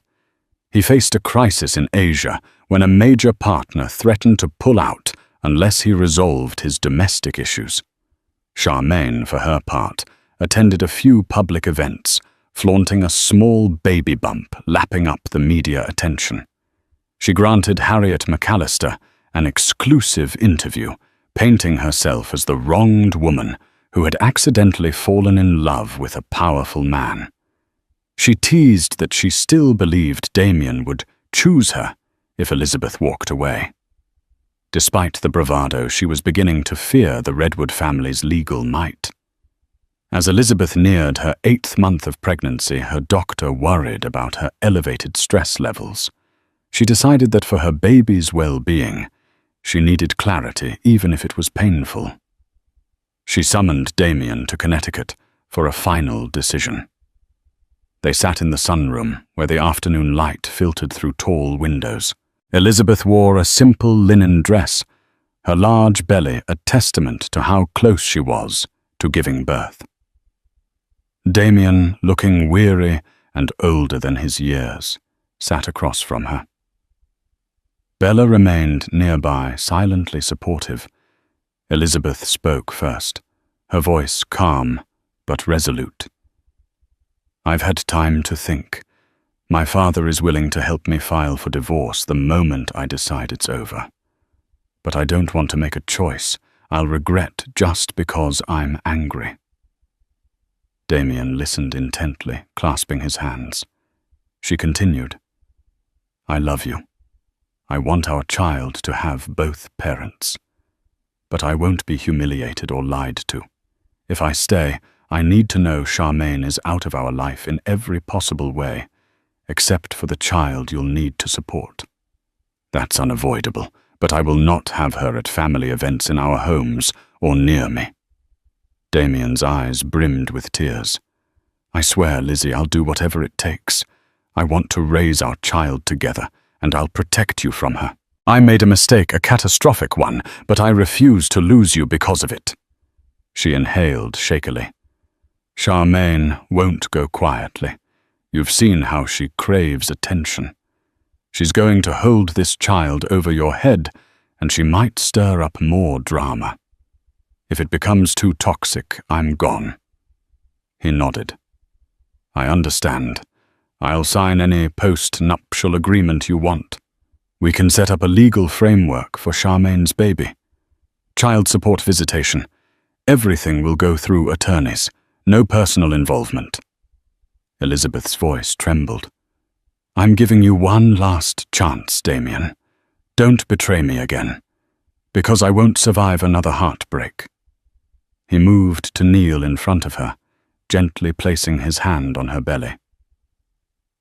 He faced a crisis in Asia when a major partner threatened to pull out unless he resolved his domestic issues. Charmaine, for her part, attended a few public events, flaunting a small baby bump lapping up the media attention. She granted Harriet McAllister an exclusive interview, painting herself as the wronged woman who had accidentally fallen in love with a powerful man. She teased that she still believed Damien would choose her if Elizabeth walked away. Despite the bravado, she was beginning to fear the Redwood family's legal might. As Elizabeth neared her 8th month of pregnancy, her doctor worried about her elevated stress levels. She decided that for her baby's well-being, she needed clarity, even if it was painful. She summoned Damien to Connecticut for a final decision. They sat in the sunroom, where the afternoon light filtered through tall windows. Elizabeth wore a simple linen dress, her large belly a testament to how close she was to giving birth. Damien, looking weary and older than his years, sat across from her. Bella remained nearby, silently supportive. Elizabeth spoke first, her voice calm but resolute. "I've had time to think. My father is willing to help me file for divorce the moment I decide it's over. But I don't want to make a choice I'll regret just because I'm angry." Damien listened intently, clasping his hands. She continued, "I love you. I want our child to have both parents. But I won't be humiliated or lied to. If I stay, I need to know Charmaine is out of our life in every possible way, except for the child you'll need to support. That's unavoidable, but I will not have her at family events in our homes or near me." Damien's eyes brimmed with tears. "I swear, Lizzie, I'll do whatever it takes. I want to raise our child together, and I'll protect you from her. I made a mistake, a catastrophic one, but I refuse to lose you because of it." She inhaled shakily. "Charmaine won't go quietly. You've seen how she craves attention. She's going to hold this child over your head, and she might stir up more drama. If it becomes too toxic, I'm gone." He nodded. "I understand. I'll sign any post-nuptial agreement you want. We can set up a legal framework for Charmaine's baby. Child support visitation. Everything will go through attorneys. No personal involvement." Elizabeth's voice trembled. "I'm giving you one last chance, Damien. Don't betray me again, because I won't survive another heartbreak." He moved to kneel in front of her, gently placing his hand on her belly.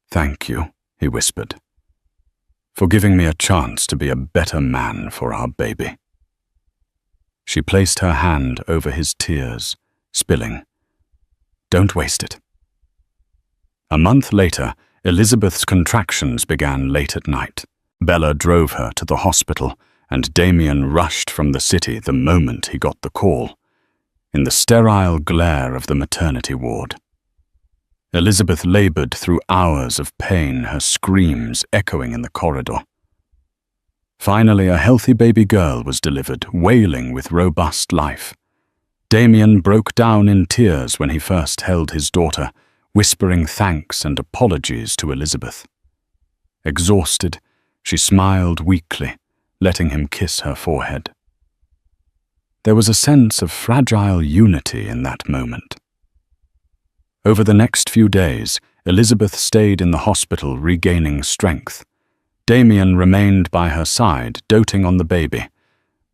"Thank you," he whispered, "for giving me a chance to be a better man for our baby." She placed her hand over his tears, spilling. "Don't waste it." A month later, Elizabeth's contractions began late at night. Bella drove her to the hospital, and Damien rushed from the city the moment he got the call, in the sterile glare of the maternity ward. Elizabeth labored through hours of pain, her screams echoing in the corridor. Finally, a healthy baby girl was delivered, wailing with robust life. Damien broke down in tears when he first held his daughter, whispering thanks and apologies to Elizabeth. Exhausted, she smiled weakly, letting him kiss her forehead. There was a sense of fragile unity in that moment. Over the next few days, Elizabeth stayed in the hospital regaining strength. Damien remained by her side, doting on the baby.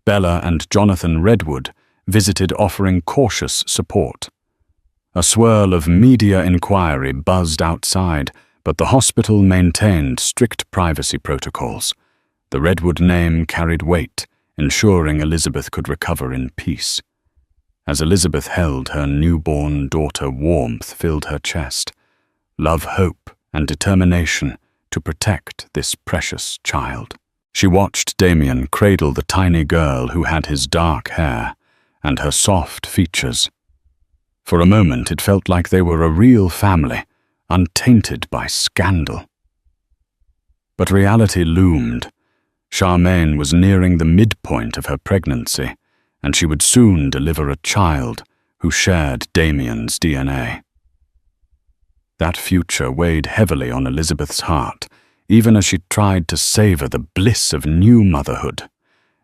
Bella and Jonathan Redwood visited, offering cautious support. A swirl of media inquiry buzzed outside, but the hospital maintained strict privacy protocols. The Redwood name carried weight, ensuring Elizabeth could recover in peace. As Elizabeth held her newborn daughter, warmth filled her chest. Love, hope, and determination to protect this precious child. She watched Damien cradle the tiny girl who had his dark hair and her soft features. For a moment it felt like they were a real family, untainted by scandal. But reality loomed. Charmaine was nearing the midpoint of her pregnancy, and she would soon deliver a child who shared Damien's DNA. That future weighed heavily on Elizabeth's heart, even as she tried to savor the bliss of new motherhood.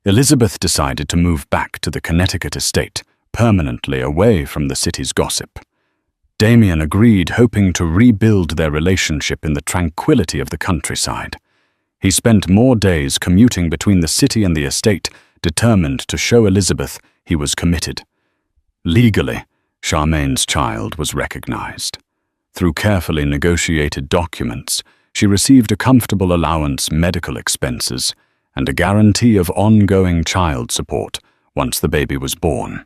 Elizabeth decided to move back to the Connecticut estate, permanently away from the city's gossip. Damien agreed, hoping to rebuild their relationship in the tranquility of the countryside. He spent more days commuting between the city and the estate, determined to show Elizabeth he was committed. Legally, Charmaine's child was recognized. Through carefully negotiated documents, she received a comfortable allowance, medical expenses, and a guarantee of ongoing child support once the baby was born.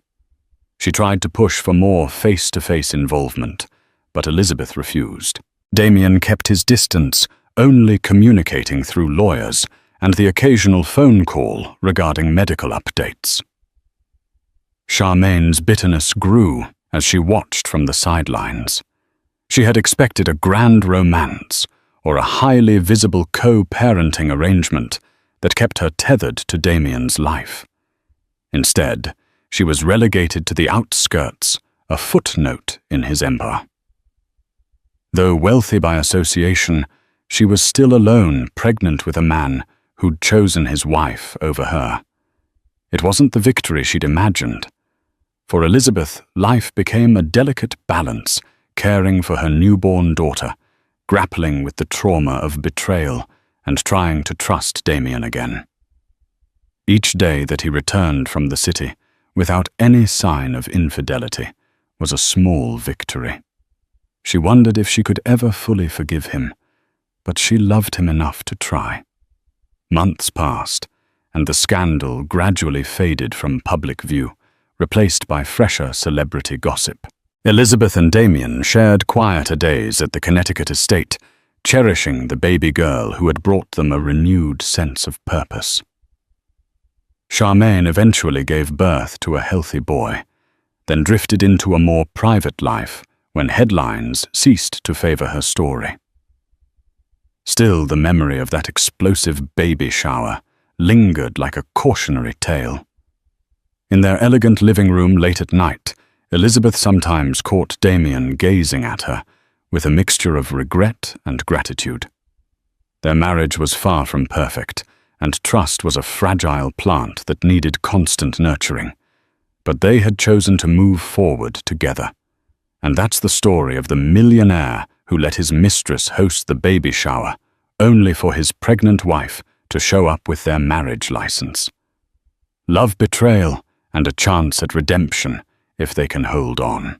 She tried to push for more face-to-face involvement, but Elizabeth refused. Damien kept his distance, only communicating through lawyers and the occasional phone call regarding medical updates. Charmaine's bitterness grew as she watched from the sidelines. She had expected a grand romance or a highly visible co-parenting arrangement that kept her tethered to Damien's life. Instead, she was relegated to the outskirts, a footnote in his empire. Though wealthy by association, she was still alone, pregnant with a man who'd chosen his wife over her. It wasn't the victory she'd imagined. For Elizabeth, life became a delicate balance, caring for her newborn daughter, grappling with the trauma of betrayal, and trying to trust Damien again. Each day that he returned from the city, without any sign of infidelity, was a small victory. She wondered if she could ever fully forgive him, but she loved him enough to try. Months passed, and the scandal gradually faded from public view, replaced by fresher celebrity gossip. Elizabeth and Damien shared quieter days at the Connecticut estate, cherishing the baby girl who had brought them a renewed sense of purpose. Charmaine eventually gave birth to a healthy boy, then drifted into a more private life when headlines ceased to favor her story. Still, the memory of that explosive baby shower lingered like a cautionary tale. In their elegant living room late at night, Elizabeth sometimes caught Damien gazing at her with a mixture of regret and gratitude. Their marriage was far from perfect, and trust was a fragile plant that needed constant nurturing. But they had chosen to move forward together. And that's the story of the millionaire who let his mistress host the baby shower, only for his pregnant wife to show up with their marriage license. Love, betrayal, and a chance at redemption if they can hold on.